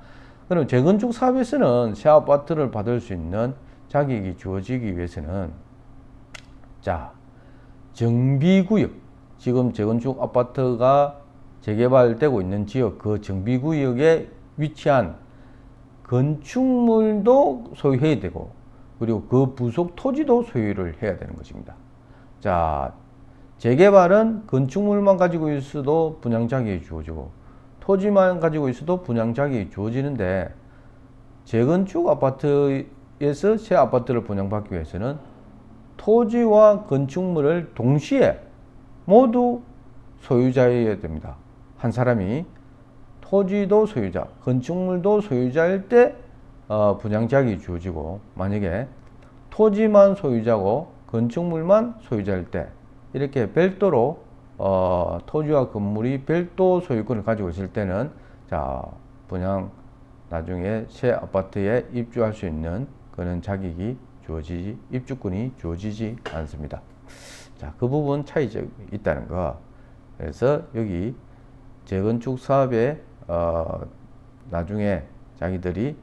그럼 재건축 사업에서는 새 아파트를 받을 수 있는 자격이 주어지기 위해서는, 자, 정비구역, 지금 재건축 아파트가 재개발되고 있는 지역, 그 정비구역에 위치한 건축물도 소유해야 되고, 그리고 그 부속 토지도 소유를 해야 되는 것입니다. 자, 재개발은 건축물만 가지고 있어도 분양 자격이 주어지고, 토지만 가지고 있어도 분양 자격이 주어지는데, 재건축 아파트에서 새 아파트를 분양받기 위해서는 토지와 건축물을 동시에 모두 소유자여야 됩니다. 한 사람이 토지도 소유자, 건축물도 소유자일 때 분양 자격이 주어지고, 만약에 토지만 소유자고 건축물만 소유자일 때 이렇게 별도로 토지와 건물이 별도 소유권을 가지고 있을 때는, 자, 분양 나중에 새 아파트에 입주할 수 있는 그런 자격이 주어지지, 입주권이 주어지지 않습니다. 자, 그 부분 차이점이 있다는 거. 그래서 여기 재건축 사업에 나중에 자기들이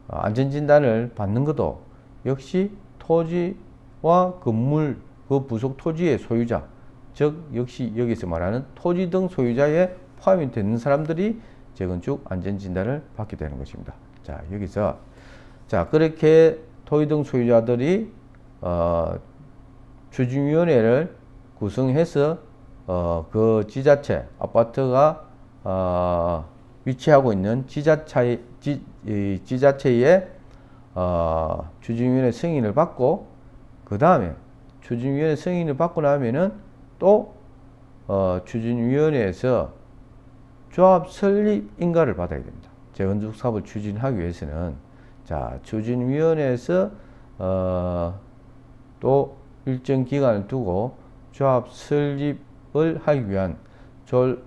안전진단을 받는 것도 역시 토지와 건물 그 부속 토지의 소유자, 즉 역시 여기서 말하는 토지 등 소유자에 포함이 되는 사람들이 재건축 안전진단을 받게 되는 것입니다. 자, 여기서 자, 그렇게 토지 등 소유자들이 추진위원회를 구성해서 그 지자체, 아파트가 위치하고 있는 지자체의 추진위원회 승인을 받고, 그 다음에 추진위원회 승인을 받고 나면은 또 추진위원회에서 조합 설립 인가를 받아야 됩니다. 재건축 사업을 추진하기 위해서는 자, 추진위원회에서 또 일정 기간을 두고 조합 설립을 하기 위한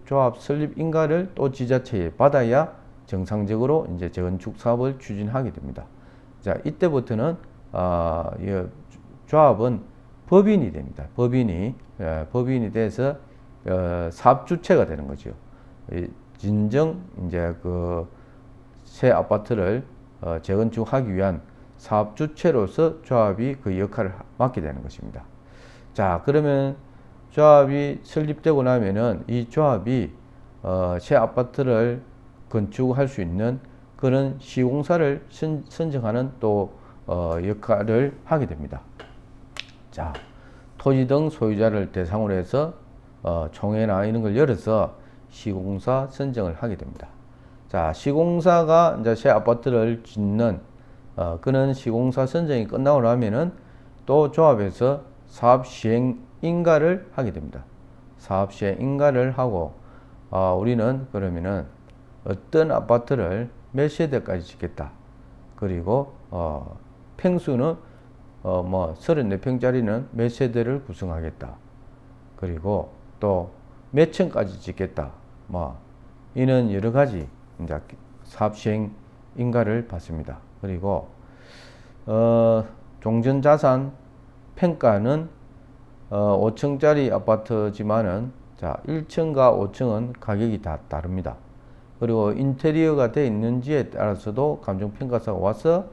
조합 설립 인가를 또 지자체에 받아야 정상적으로 이제 재건축 사업을 추진하게 됩니다. 자, 이때부터는 조합은 법인이 됩니다. 법인이 돼서 사업 주체가 되는 거죠. 진정 이제 그 새 아파트를 재건축하기 위한 사업 주체로서 조합이 그 역할을 맡게 되는 것입니다. 자, 그러면 조합이 설립되고 나면은 이 조합이 새 아파트를 건축할 수 있는 그런 시공사를 선정하는 또 역할을 하게 됩니다. 자, 토지 등 소유자를 대상으로 해서 총회나 이런 걸 열어서 시공사 선정을 하게 됩니다. 자, 시공사가 이제 새 아파트를 짓는 그런 시공사 선정이 끝나고 나면은 또 조합에서 사업 시행 인가를 하게 됩니다. 사업 시행 인가를 하고 우리는 그러면은 어떤 아파트를 몇 세대까지 짓겠다. 그리고 평수는 뭐 34평짜리는 몇 세대를 구성하겠다. 그리고 또 몇 층까지 짓겠다. 뭐 이는 여러 가지 이제 사업 시행 인가를 받습니다. 그리고 종전자산 평가는 5층짜리 아파트지만은 자, 1층과 5층은 가격이 다 다릅니다. 그리고 인테리어가 되어 있는지에 따라서도 감정평가사가 와서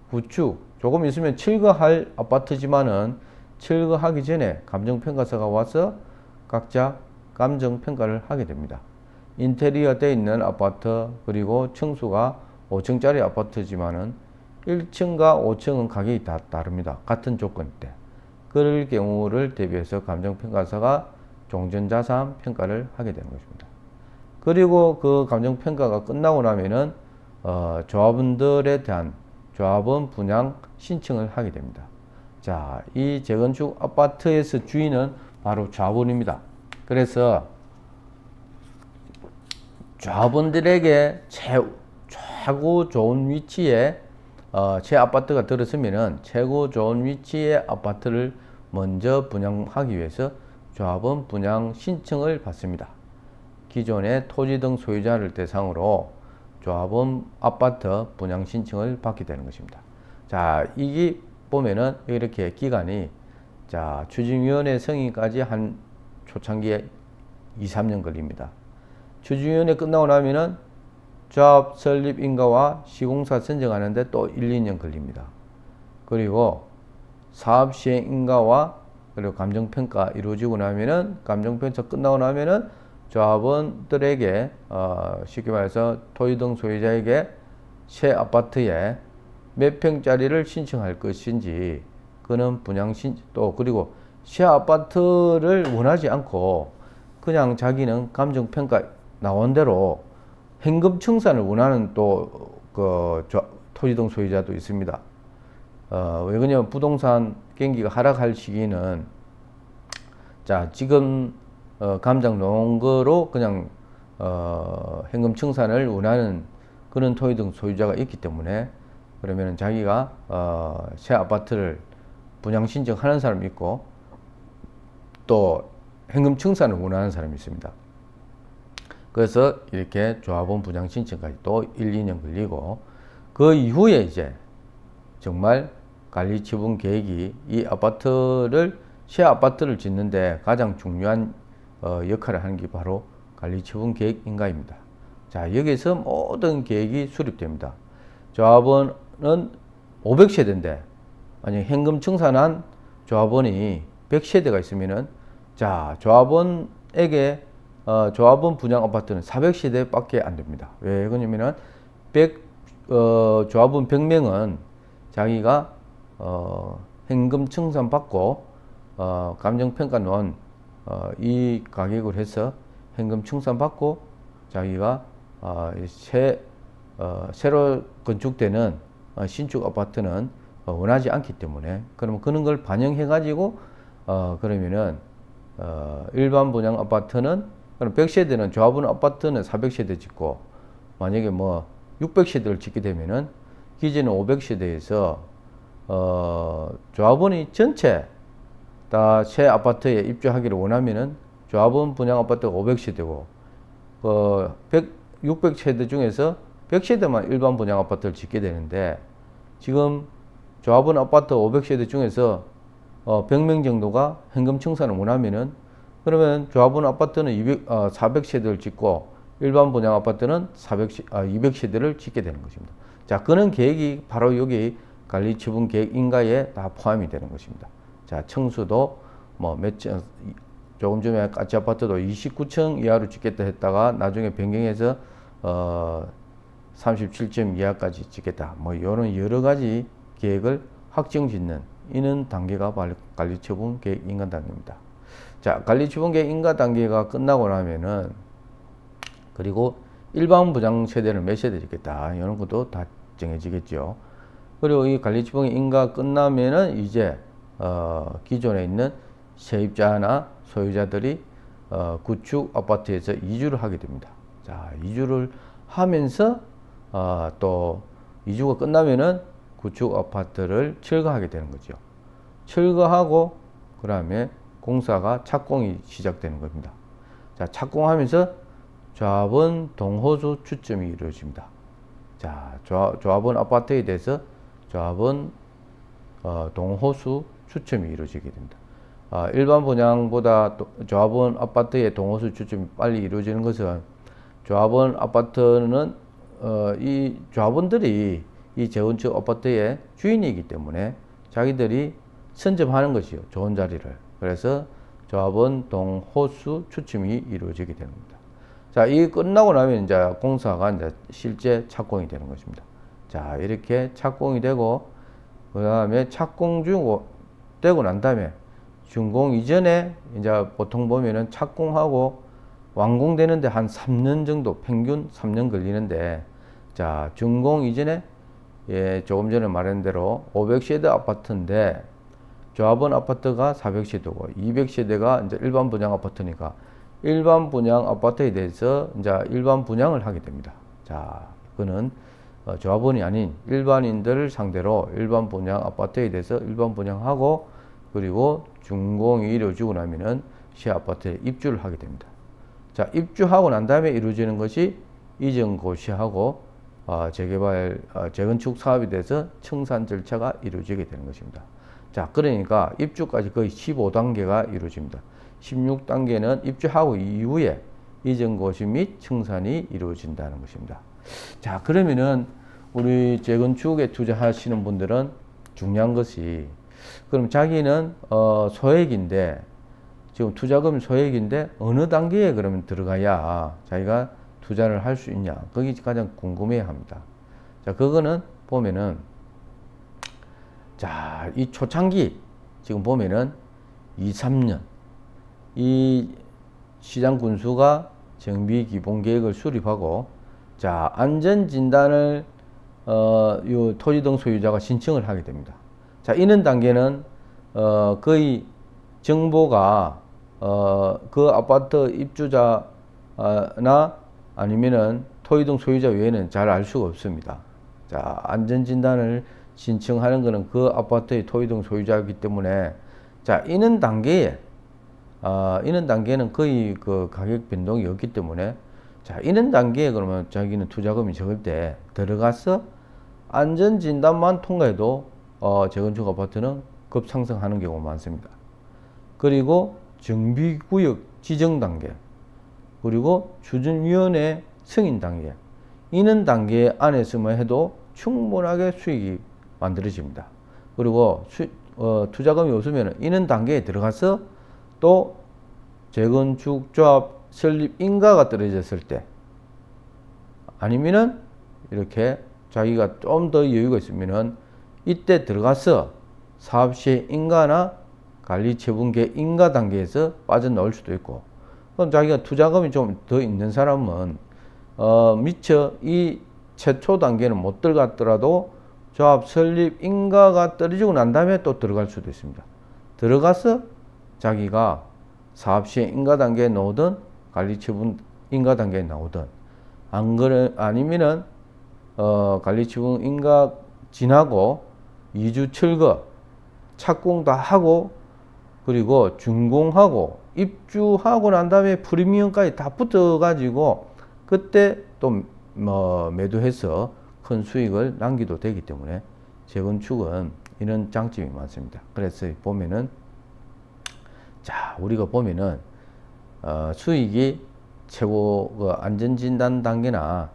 구축, 조금 있으면 철거할 아파트지만은 철거하기 전에 감정평가사가 와서 각자 감정평가를 하게 됩니다. 인테리어 되어 있는 아파트, 그리고 층수가 5층짜리 아파트지만은 1층과 5층은 가격이 다 다릅니다. 같은 조건 때. 그럴 경우를 대비해서 감정평가사가 종전자산 평가를 하게 되는 것입니다. 그리고 그 감정평가가 끝나고 나면은 조합원들에 대한 조합원 분양 신청을 하게 됩니다. 자, 이 재건축 아파트에서 주인은 바로 조합원입니다. 그래서 조합원들에게 최고 좋은 위치에 제 아파트가 들었으면은 최고 좋은 위치의 아파트를 먼저 분양하기 위해서 조합원 분양 신청을 받습니다. 기존의 토지 등 소유자를 대상으로 조합원 아파트 분양 신청을 받게 되는 것입니다. 자, 이게 보면은 이렇게 기간이 자, 추진위원회 승인까지 한 초창기에 2~3년 걸립니다. 추진위원회 끝나고 나면은 조합 설립 인가와 시공사 선정하는데 또 1~2년 걸립니다. 그리고 사업 시행 인가와 그리고 감정평가 이루어지고 나면은 감정평가 끝나고 나면은 조합원들에게 쉽게 말해서 토지 등 소유자에게 새 아파트에 몇 평짜리를 신청할 것인지 그는 분양 또 그리고 새 아파트를 원하지 않고 그냥 자기는 감정평가 나온 대로 현금 청산을 원하는 또 그 토지 등 소유자도 있습니다. 왜 그러냐면 부동산 경기가 하락할 시기는 자, 지금 감정 놓은 거로 그냥 현금 청산을 원하는 그런 토지 등 소유자가 있기 때문에 그러면 자기가 새 아파트를 분양 신청하는 사람이 있고 또 현금 청산을 원하는 사람이 있습니다. 그래서 이렇게 조합원 분양 신청까지 또 1~2년 걸리고 그 이후에 이제 정말 관리 처분 계획이 이 아파트를 새 아파트를 짓는데 가장 중요한 역할을 하는 게 바로 관리 처분 계획 인가입니다. 자, 여기서 모든 계획이 수립됩니다. 조합원은 500세대인데 만약 현금 청산한 조합원이 100세대가 있으면은 자, 조합원에게 조합원 분양 아파트는 400세대밖에 안 됩니다. 왜 그러냐면은 조합원 100명은 자기가 현금 청산 받고 감정평가원 이 가격을 해서 현금 청산 받고 자기가 새로 건축되는 신축 아파트는 원하지 않기 때문에 그러면 그런 걸 반영해 가지고 그러면은 일반 분양 아파트는 그럼 100세대는 조합원 아파트는 400세대 짓고 만약에 뭐 600세대를 짓게 되면은 기존의 500세대에서 조합원이 전체 다 새 아파트에 입주하기를 원하면은 조합원 분양 아파트가 500세대고 600세대 중에서 100세대만 일반 분양 아파트를 짓게 되는데 지금 조합원 아파트 500세대 중에서 100명 정도가 현금 청산을 원하면은 그러면 조합원 아파트는 400세대를 짓고 일반 분양 아파트는 200세대를 짓게 되는 것입니다. 자, 그런 계획이 바로 여기 관리처분 계획 인가에 다 포함이 되는 것입니다. 자, 층수도 조금 전에 가치 아파트도 29층 이하로 짓겠다 했다가 나중에 변경해서 37층 이하까지 짓겠다. 뭐 이런 여러 가지 계획을 확정 짓는 이는 단계가 관리처분 계획 인가 단계입니다. 자, 관리처분 계획 인가 단계가 끝나고 나면은 그리고 일반 분양 세대를 몇 세대 짓겠다. 이런 것도 다 정해지겠죠. 그리고 이 관리처분 인가 끝나면은 이제 기존에 있는 세입자나 소유자들이 구축 아파트에서 이주를 하게 됩니다. 자, 이주를 하면서 또 이주가 끝나면은 구축 아파트를 철거하게 되는 거죠. 철거하고 그다음에 공사가 착공이 시작되는 겁니다. 자, 착공하면서 조합원 동호수 추첨이 이루어집니다. 자, 조합원 아파트에 대해서 조합원 동호수 추첨이 이루어지게 됩니다. 일반 분양보다 조합원 아파트의 동호수 추첨이 빨리 이루어지는 것은 조합원 아파트는 이 조합원들이 이 재건축 아파트의 주인이기 때문에 자기들이 선점하는 것이요, 좋은 자리를. 그래서 조합원 동호수 추첨이 이루어지게 됩니다. 자, 이 끝나고 나면 이제 공사가 이제 실제 착공이 되는 것입니다. 자, 이렇게 착공이 되고 그 다음에 착공 되고 난 다음에 준공 이전에 이제 보통 보면은 착공하고 완공되는데 한 3년 정도, 평균 3년 걸리는데, 자, 준공 이전에 조금 전에 말한 대로 500세대 아파트인데 조합원 아파트가 400세대고 200세대가 이제 일반 분양 아파트니까 일반 분양 아파트에 대해서 이제 일반 분양을 하게 됩니다. 자, 그는 조합원이 아닌 일반인들을 상대로 일반 분양 아파트에 대해서 일반 분양하고 그리고 준공이 이루어지고 나면은 시 아파트에 입주를 하게 됩니다. 자, 입주하고 난 다음에 이루어지는 것이 이전 고시하고 재개발, 재건축 사업에 대해서 청산 절차가 이루어지게 되는 것입니다. 자, 그러니까 입주까지 거의 15단계가 이루어집니다. 16단계는 입주하고 이후에 이전 고시 및 청산이 이루어진다는 것입니다. 자, 그러면은 우리 재건축에 투자하시는 분들은 중요한 것이 그럼 자기는 소액인데 지금 투자금 소액인데 어느 단계에 그러면 들어가야 자기가 투자를 할 수 있냐, 그게 가장 궁금해 합니다. 자, 그거는 보면은 자, 이 초창기 지금 보면은 2, 3년 이 시장 군수가 정비 기본 계획을 수립하고 자, 안전 진단을 요 토지 등 소유자가 신청을 하게 됩니다. 자, 이런 단계는 거의 정보가 그 아파트 입주자나 아니면은 토지 등 소유자 외에는 잘 알 수가 없습니다. 자, 안전 진단을 신청하는 것은 그 아파트의 토지 등 소유자이기 때문에 자, 이런 단계는 거의 그 가격 변동이 없기 때문에 자, 이런 단계에 그러면 자기는 투자금이 적을 때 들어가서 안전 진단만 통과해도 재건축 아파트는 급상승하는 경우가 많습니다. 그리고 정비구역 지정 단계, 그리고 추진위원회 승인 단계, 이런 단계 안에서만 해도 충분하게 수익이 만들어집니다. 그리고 투자금이 없으면 이런 단계에 들어가서 또 재건축 조합 설립 인가가 떨어졌을 때, 아니면은 이렇게 자기가 좀 더 여유가 있으면은 이때 들어가서 사업시행 인가나 관리처분계 인가 단계에서 빠져나올 수도 있고, 그럼 자기가 투자금이 좀 더 있는 사람은 미처 이 최초 단계는 못 들어갔더라도 조합 설립 인가가 떨어지고 난 다음에 또 들어갈 수도 있습니다. 들어가서 자기가 사업시행 인가 단계에 나오든 관리처분 인가 단계에 나오든, 아니면은 관리처분 인가 지나고 2주 철거 착공 다 하고 그리고 준공하고 입주하고 난 다음에 프리미엄까지 다 붙어 가지고 그때 또 매도해서 큰 수익을 남기도 되기 때문에 재건축은 이런 장점이 많습니다. 그래서 보면은, 자, 우리가 보면은 수익이 최고 안전진단 단계나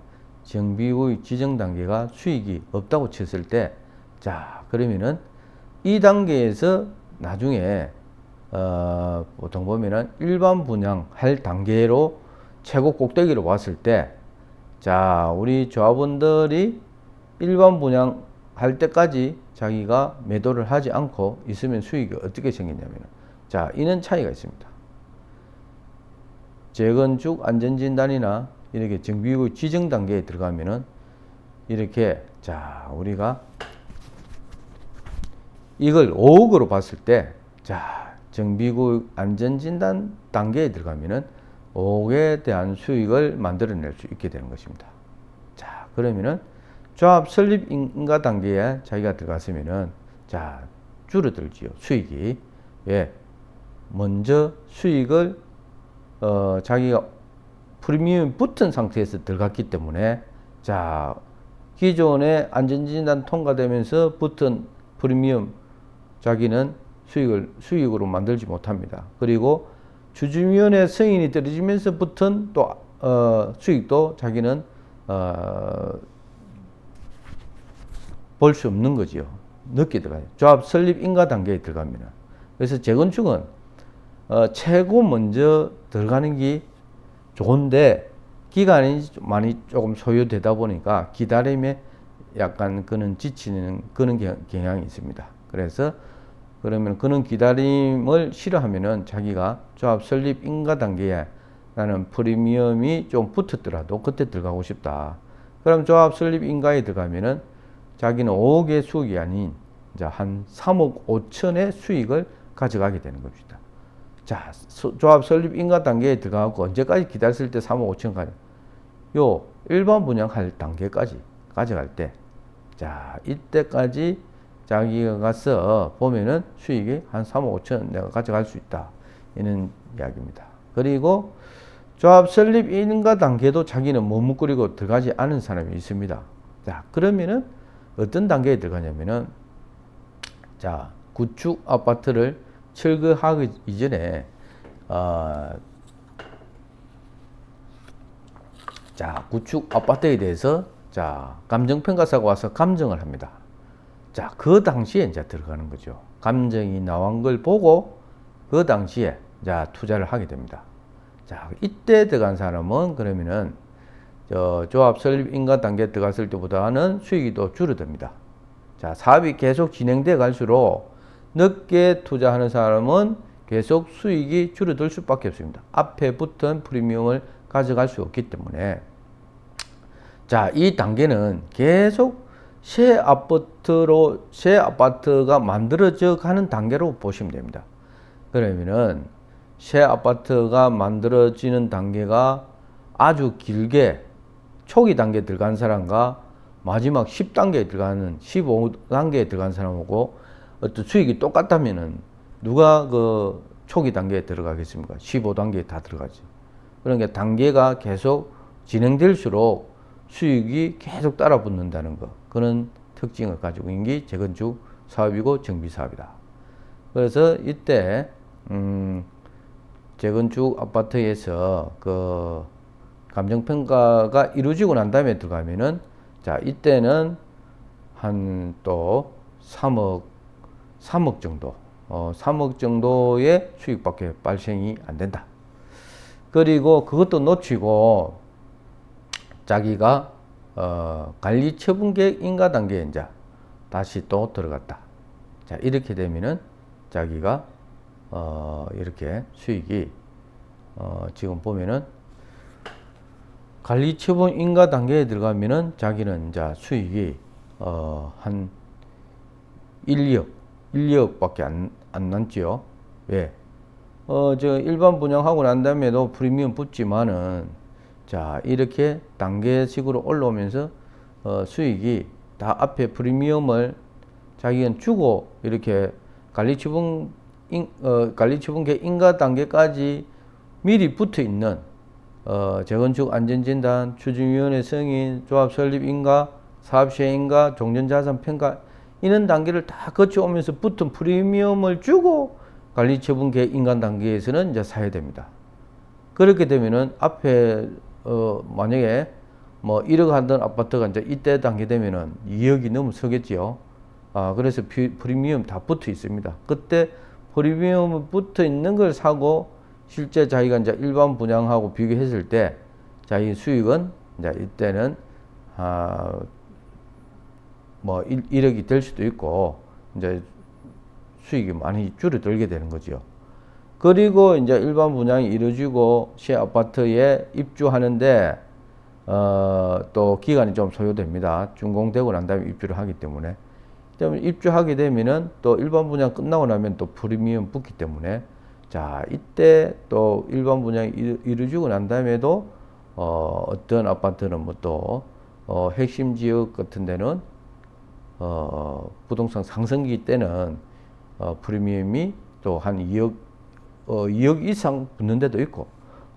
정비의 지정 단계가 수익이 없다고 쳤을 때, 자, 그러면은 이 단계에서 나중에 보통 보면은 일반 분양할 단계로 최고 꼭대기로 왔을 때, 자, 우리 조합원들이 일반 분양할 때까지 자기가 매도를 하지 않고 있으면 수익이 어떻게 생기냐면, 자, 이런 차이가 있습니다. 재건축 안전진단이나 이렇게 정비구 지정 단계에 들어가면은 이렇게, 자, 우리가 이걸 5억으로 봤을 때, 자, 정비구 안전진단 단계에 들어가면은 5억에 대한 수익을 만들어낼 수 있게 되는 것입니다. 자, 그러면은 조합 설립 인가 단계에 자기가 들어갔으면은, 자, 줄어들지요, 수익이. 왜? 먼저 수익을 자기가 프리미엄이 붙은 상태에서 들어갔기 때문에, 자, 기존의 안전진단 통과되면서 붙은 프리미엄 자기는 수익으로 만들지 못합니다. 그리고 주주위원회 승인이 떨어지면서 붙은 또 수익도 자기는 볼 수 없는 거지요. 늦게 들어가요. 조합 설립 인가 단계에 들어가면. 그래서 재건축은 최고 먼저 들어가는 게 좋은데 기간이 많이 조금 소요되다 보니까 기다림에 약간 그는 지치는 그런 경향이 있습니다. 그래서 그러면 그런 기다림을 싫어하면은 자기가 조합 설립 인가 단계에 나는 프리미엄이 좀 붙었더라도 그때 들어가고 싶다. 그럼 조합 설립 인가에 들어가면은 자기는 5억의 수익이 아닌 이제 한 3억 5천의 수익을 가져가게 되는 겁니다. 자, 조합 설립 인가 단계에 들어가고 언제까지 기다렸을 때 3억 5천까지? 요 일반 분양할 단계까지 가져갈 때, 자, 이때까지 자기가 가서 보면은 수익이 한 3억 5천 내가 가져갈 수 있다. 이런 이야기입니다. 그리고 조합 설립 인가 단계도 자기는 머뭇거리고 들어가지 않은 사람이 있습니다. 자, 그러면은 어떤 단계에 들어가냐면은, 자, 구축 아파트를 철거하기 이전에 자, 구축 아파트에 대해서, 자, 감정평가사가 와서 감정을 합니다. 자, 그 당시에 이제 들어가는 거죠. 감정이 나온 걸 보고 그 당시에 자, 투자를 하게 됩니다. 자, 이때 들어간 사람은 그러면은 조합 설립 인가 단계에 들어갔을 때보다는 수익이 더 줄어듭니다. 자, 사업이 계속 진행돼 갈수록 늦게 투자하는 사람은 계속 수익이 줄어들 수밖에 없습니다. 앞에 붙은 프리미엄을 가져갈 수 없기 때문에, 자, 이 단계는 계속 새 아파트가 만들어져 가는 단계로 보시면 됩니다. 그러면은 새 아파트가 만들어지는 단계가 아주 길게 초기 단계에 들어간 사람과 마지막 10단계에 들어가는 15단계에 들어간 사람하고 어떤 수익이 똑같다면은 누가 그 초기 단계에 들어가겠습니까? 15단계에 다 들어가지. 그러니까 단계가 계속 진행될수록 수익이 계속 따라 붙는다는 거, 그런 특징을 가지고 있는 게 재건축 사업이고 정비 사업이다. 그래서 이때 재건축 아파트에서 그 감정평가가 이루어지고 난 다음에 들어가면은, 자, 이때는 한 또 3억 3억 정도, 3억 정도의 수익밖에 발생이 안 된다. 그리고 그것도 놓치고 자기가 관리처분계획 인가 단계에 이제 다시 또 들어갔다. 자, 이렇게 되면은 자기가 이렇게 수익이 지금 보면은 관리처분 인가 단계에 들어가면은 자기는 이제 수익이 한 1억밖에 안 남지요. 왜? 저 일반 분양하고 난 다음에도 프리미엄 붙지만은 자, 이렇게 단계식으로 올라오면서 수익이 다 앞에 프리미엄을 자기는 주고 이렇게 관리처분계 인가 단계까지 미리 붙어 있는 재건축 안전진단, 추진위원회 승인, 조합 설립 인가, 사업시행 인가, 종전자산 평가 이런 단계를 다 거쳐오면서 붙은 프리미엄을 주고 관리처분계 인가 단계에서는 이제 사야 됩니다. 그렇게 되면은 앞에 만약에 뭐 1억 하던 아파트가 이제 이때 단계 되면은 2억이 넘어서겠지요. 그래서 프리미엄 다 붙어 있습니다. 그때 프리미엄 붙어 있는 걸 사고 실제 자기가 이제 일반 분양하고 비교했을 때 자기 수익은 이제 이때는 뭐 1억이 될 수도 있고 이제 수익이 많이 줄어들게 되는 거죠. 그리고 이제 일반 분양이 이루어지고 시 아파트에 입주하는데 또 기간이 좀 소요됩니다. 준공되고 난 다음에 입주를 하기 때문에. 입주하게 되면은 또 일반 분양 끝나고 나면 또 프리미엄 붙기 때문에 자, 이때 또 일반 분양이 이루어지고 난 다음에도 어떤 아파트는 뭐 또 핵심 지역 같은 데는 부동산 상승기 때는 프리미엄이 또 한 2억 이상 붙는 데도 있고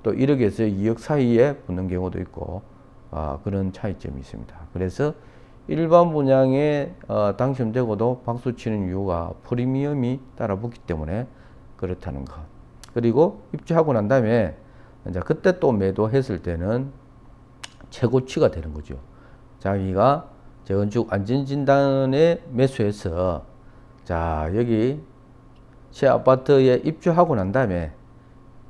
또 1억에서 2억 사이에 붙는 경우도 있고 그런 차이점이 있습니다. 그래서 일반 분양에 당첨되고도 박수 치는 이유가 프리미엄이 따라 붙기 때문에 그렇다는 것. 그리고 입주하고 난 다음에 이제 그때 또 매도했을 때는 최고치가 되는 거죠. 자기가 재건축 안전진단에 매수해서 자, 여기 새 아파트에 입주하고 난 다음에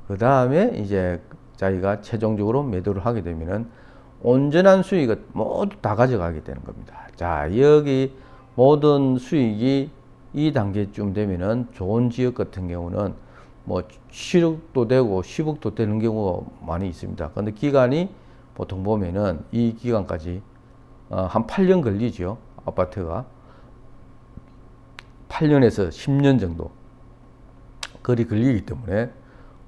그 다음에 이제 자기가 최종적으로 매도를 하게 되면은 온전한 수익을 모두 다 가져가게 되는 겁니다. 자, 여기 모든 수익이 이 단계쯤 되면은 좋은 지역 같은 경우는 뭐 7억도 되고 10억도 되는 경우가 많이 있습니다. 근데 기간이 보통 보면은 이 기간까지 한 8년 걸리죠. 아파트가 8년에서 10년 정도 거리 걸리기 때문에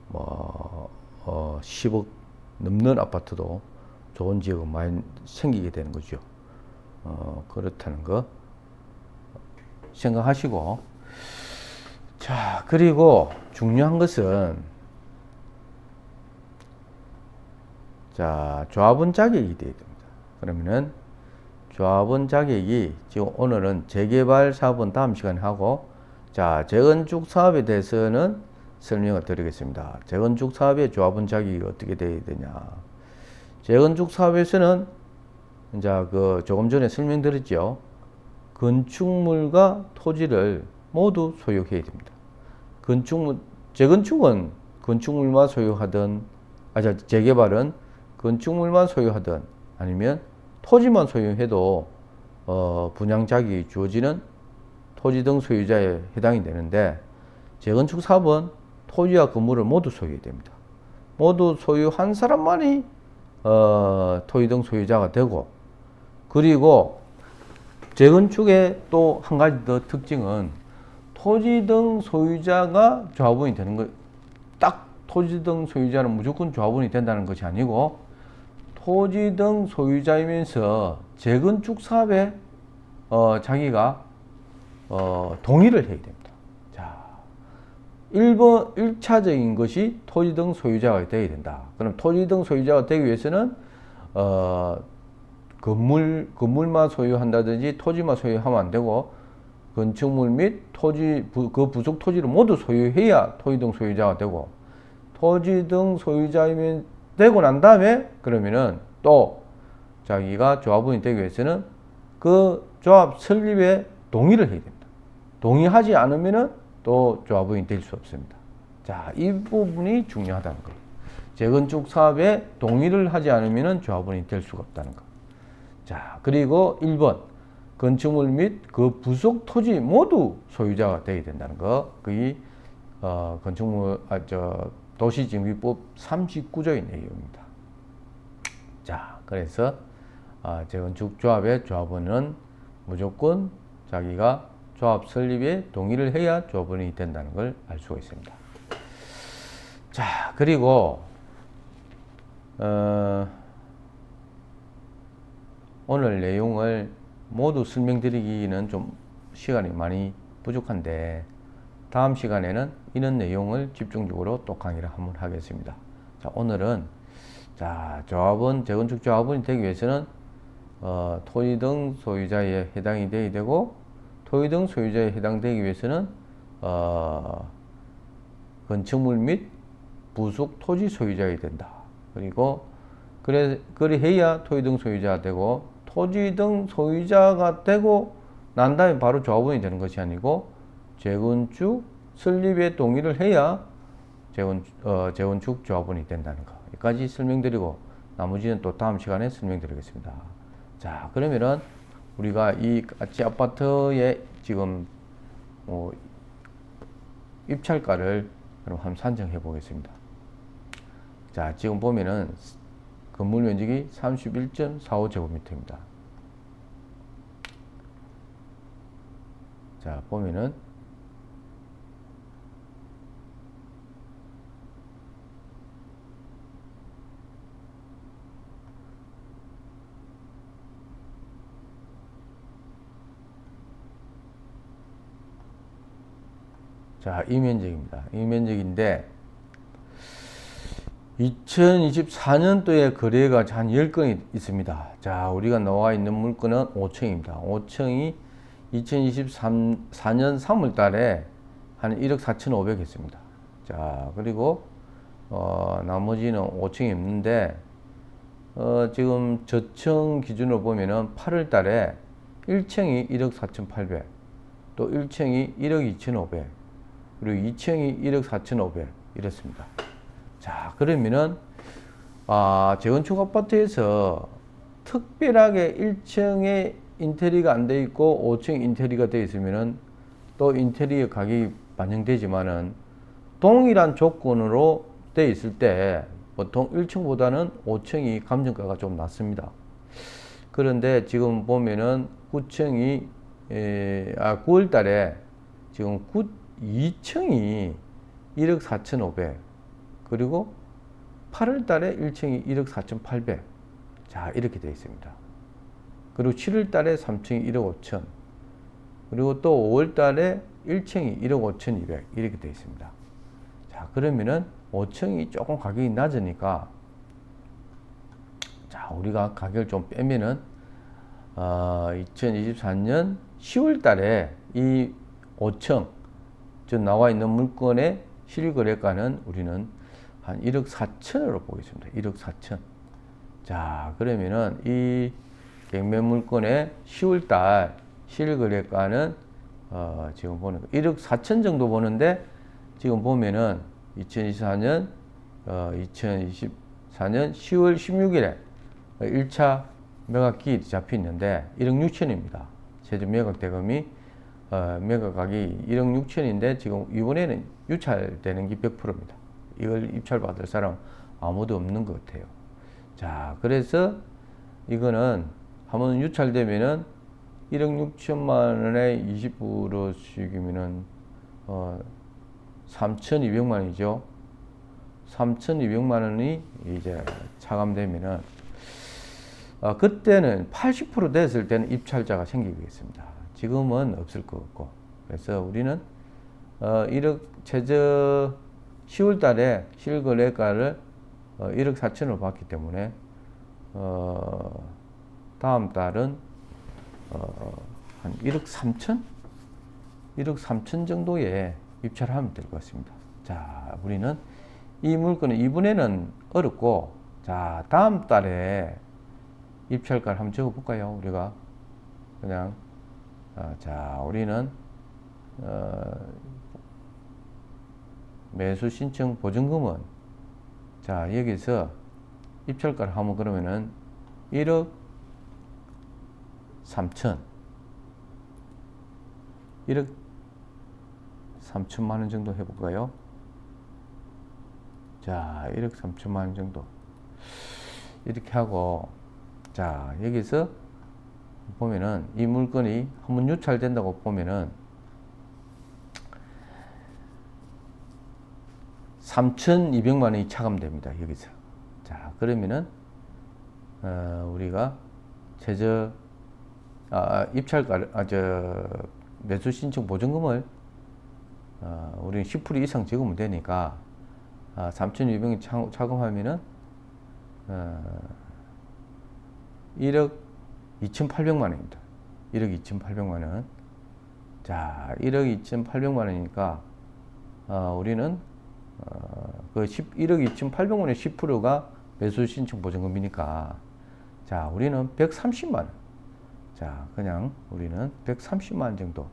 뭐 10억 넘는 아파트도 좋은 지역은 많이 생기게 되는 거죠. 그렇다는 거 생각하시고, 자, 그리고 중요한 것은 자, 조합원 자격이 돼야 됩니다. 그러면은 조합원 자격이 지금 오늘은 재개발 사업은 다음 시간에 하고, 자, 재건축 사업에 대해서는 설명을 드리겠습니다. 재건축 사업의 조합원 자격이 어떻게 돼야 되냐. 재건축 사업에서는 이제 그 조금 전에 설명드렸죠. 건축물과 토지를 모두 소유해야 됩니다. 재건축은 건축물만 소유하든, 재개발은 건축물만 소유하든 아니면 토지만 소유해도 분양 자격이 주어지는 토지 등 소유자에 해당이 되는데, 재건축 사업은 토지와 건물을 모두 소유해야 됩니다. 모두 소유한 사람만이 토지 등 소유자가 되고, 그리고 재건축의 또 한 가지 더 특징은 토지 등 소유자가 조합원이 되는 거. 딱 토지 등 소유자는 무조건 조합원이 된다는 것이 아니고, 토지 등 소유자이면서 재건축 사업에 자기가 동의를 해야 됩니다. 자, 1차적인 것이 토지 등 소유자가 되어야 된다. 그럼 토지 등 소유자가 되기 위해서는 건물만 소유한다든지 토지만 소유하면 안 되고, 건축물 및 토지, 그 부속 토지를 모두 소유해야 토지 등 소유자가 되고, 토지 등 소유자이면 되고 난 다음에 그러면은 또 자기가 조합원이 되기 위해서는 그 조합 설립에 동의를 해야 됩니다. 동의하지 않으면은 또 조합원이 될 수 없습니다. 자, 이 부분이 중요하다는 거예요. 재건축 사업에 동의를 하지 않으면은 조합원이 될 수가 없다는 거. 자, 그리고 1번. 건축물 및 그 부속 토지 모두 소유자가 되어야 된다는 거. 그게 도시정비법 39조의 내용입니다. 자, 그래서 재건축 조합의 조합원은 무조건 자기가 조합 설립에 동의를 해야 조합원이 된다는 걸 알 수가 있습니다. 자, 그리고 오늘 내용을 모두 설명드리기는 좀 시간이 많이 부족한데 다음 시간에는 이런 내용을 집중적으로 또 강의를 한번 하겠습니다. 자, 오늘은 조합원, 재건축 조합원이 되기 위해서는 토지 등 소유자에 해당이 되어야 되고, 토지 등 소유자에 해당되기 위해서는 건축물 및 부속 토지 소유자가 된다. 그리고 그래야 토지 등 소유자가 되고, 토지 등 소유자가 되고 난 다음에 바로 조합원이 되는 것이 아니고 재건축 설립에 동의를 해야 재건축 조합원이 된다는 거. 여기까지 설명드리고 나머지는 또 다음 시간에 설명드리겠습니다. 자, 그러면은 우리가 이 아치 아파트의 지금 입찰가를 그럼 한번 산정해 보겠습니다. 자, 지금 보면은 건물 면적이 31.45제곱미터입니다. 자, 보면은 자, 이 면적입니다. 이 면적인데 2024년도에 거래가 한 10건이 있습니다. 자, 우리가 나와 있는 물건은 5층입니다. 5층이 2024년 3월 달에 한 1억 4,500 했습니다. 자, 그리고 나머지는 5층이 없는데 지금 저층 기준으로 보면은 8월 달에 1층이 1억 4,800, 또 1층이 1억 2,500, 그리고 2층이 1억 4,500 이렇습니다. 자, 그러면은 재건축 아파트에서 특별하게 1층에 인테리어가 안 돼 있고 5층 인테리어가 돼 있으면은 또 인테리어 가격이 반영되지만은 동일한 조건으로 돼 있을 때 보통 1층보다는 5층이 감정가가 좀 낮습니다. 그런데 지금 보면은 9층이 9월 달에 지금 2층이 1억 4,500, 그리고 8월 달에 1층이 1억 4,800. 자, 이렇게 되어 있습니다. 그리고 7월 달에 3층이 1억 5천, 그리고 또 5월 달에 1층이 1억 5,200 이렇게 되어 있습니다. 자, 그러면은 5층이 조금 가격이 낮으니까 자, 우리가 가격을 좀 빼면은 2024년 10월 달에 이 5층 즉 나와 있는 물건의 실거래가는 우리는 한 1억 4천으로 보겠습니다. 1억 4천. 자, 그러면은 이 경매 물건의 10월달 실거래가는 지금 보는 1억 4천 정도 보는데 지금 보면은 2024년 10월 16일에 1차 매각기일이 잡혀 있는데 1억 6천입니다. 최종 매각 대금이 매각 가격이 1억 6천인데 지금 이번에는 유찰되는 게 100%입니다. 이걸 입찰받을 사람 아무도 없는 것 같아요. 자, 그래서 이거는 한번 유찰되면은 1억 6천만 원에 20%씩이면은 3,200만 원이죠. 3,200만 원이 이제 차감되면은 그때는 80% 됐을 때는 입찰자가 생기겠습니다. 지금은 없을 것 같고. 그래서 우리는 1억 최저 10월 달에 실거래가를 1억 4천으로 받기 때문에 다음 달은 한 1억 3천? 1억 3천 정도에 입찰을 하면 될 것 같습니다. 자, 우리는 이 물건은 이번에는 어렵고, 자, 다음 달에 입찰가를 한번 적어 볼까요? 우리가 그냥 자, 우리는 매수 신청 보증금은 자 여기서 입찰가를 하면 그러면은 1억 3천 1억 3천만 원 정도 해볼까요? 자 1억 3천만 원 정도 이렇게 하고 자 여기서 보면은 이 물건이 한번 유찰된다고 보면은 3,200만 원이 차감됩니다. 여기서. 자, 그러면은 우리가 최저 입찰가 매수 신청 보증금을 우리는 10% 이상 적으면 되니까 3,200원 차감하면은 1억 2,800만 원입니다. 1억 2,800만 원. 자, 1억 2,800만 원이니까 우리는 그 1억 2,800원의 10%가 매수 신청 보증금이니까 자 우리는 130만 원. 자 그냥 우리는 130만 원 정도.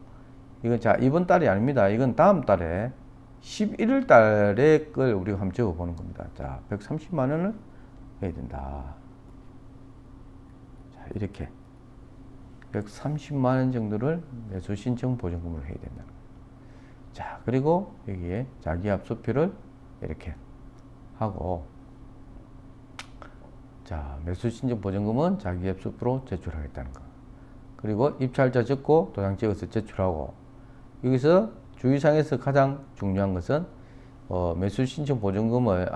이건 자 이번 달이 아닙니다. 이건 다음 달에 11월 달에 걸 우리가 한번 적어 보는 겁니다. 자 130만 원을 해야 된다. 자 이렇게 130만 원 정도를 매수 신청 보증금을 해야 된다. 자 그리고 여기에 자기압수표를 이렇게 하고 자 매수 신청 보증금은 자기압수표로 제출하겠다는 거. 그리고 입찰자 적고 도장 찍어서 제출하고 여기서 주의사항에서 가장 중요한 것은 매수 신청 보증금을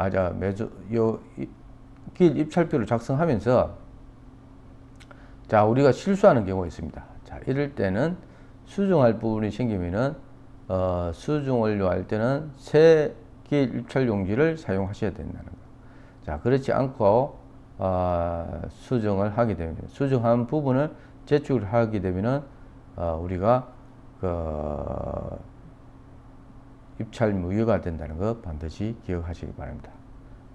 길 입찰표를 작성하면서 자 우리가 실수하는 경우가 있습니다. 자 이럴 때는 수정할 부분이 생기면은 수정 완료할 때는 새 길 입찰 용지를 사용하셔야 된다는 거. 자 그렇지 않고 수정을 하게 되면 수정한 부분을 제출하게 되면은 우리가 그 입찰 무효가 된다는 거 반드시 기억하시기 바랍니다.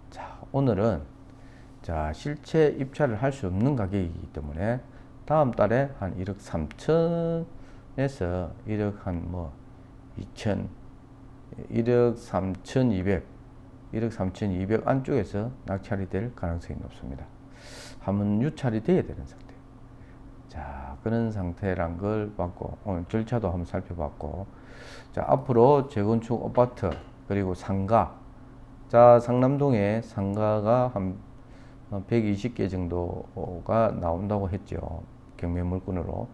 자 오늘은 자 실제 입찰을 할 수 없는 가격이기 때문에 다음 달에 한 1억 3천에서 1억 한 뭐 2천 1억 3,200 1억 3,200 안쪽에서 낙찰이 될 가능성이 높습니다. 한번 유찰이 돼야 되는 상태. 자 그런 상태란 걸 봤고 오늘 절차도 한번 살펴봤고 자 앞으로 재건축 아파트 그리고 상가 자 상남동에 상가가 한 120개 정도가 나온다고 했죠. 경매 물건으로.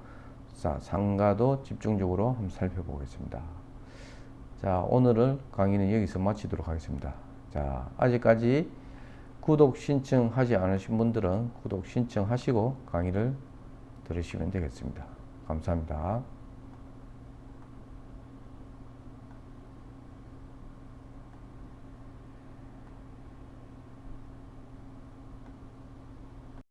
자 상가도 집중적으로 한번 살펴보겠습니다. 자 오늘은 강의는 여기서 마치도록 하겠습니다. 자 아직까지 구독 신청하지 않으신 분들은 구독 신청하시고 강의를 들으시면 되겠습니다. 감사합니다.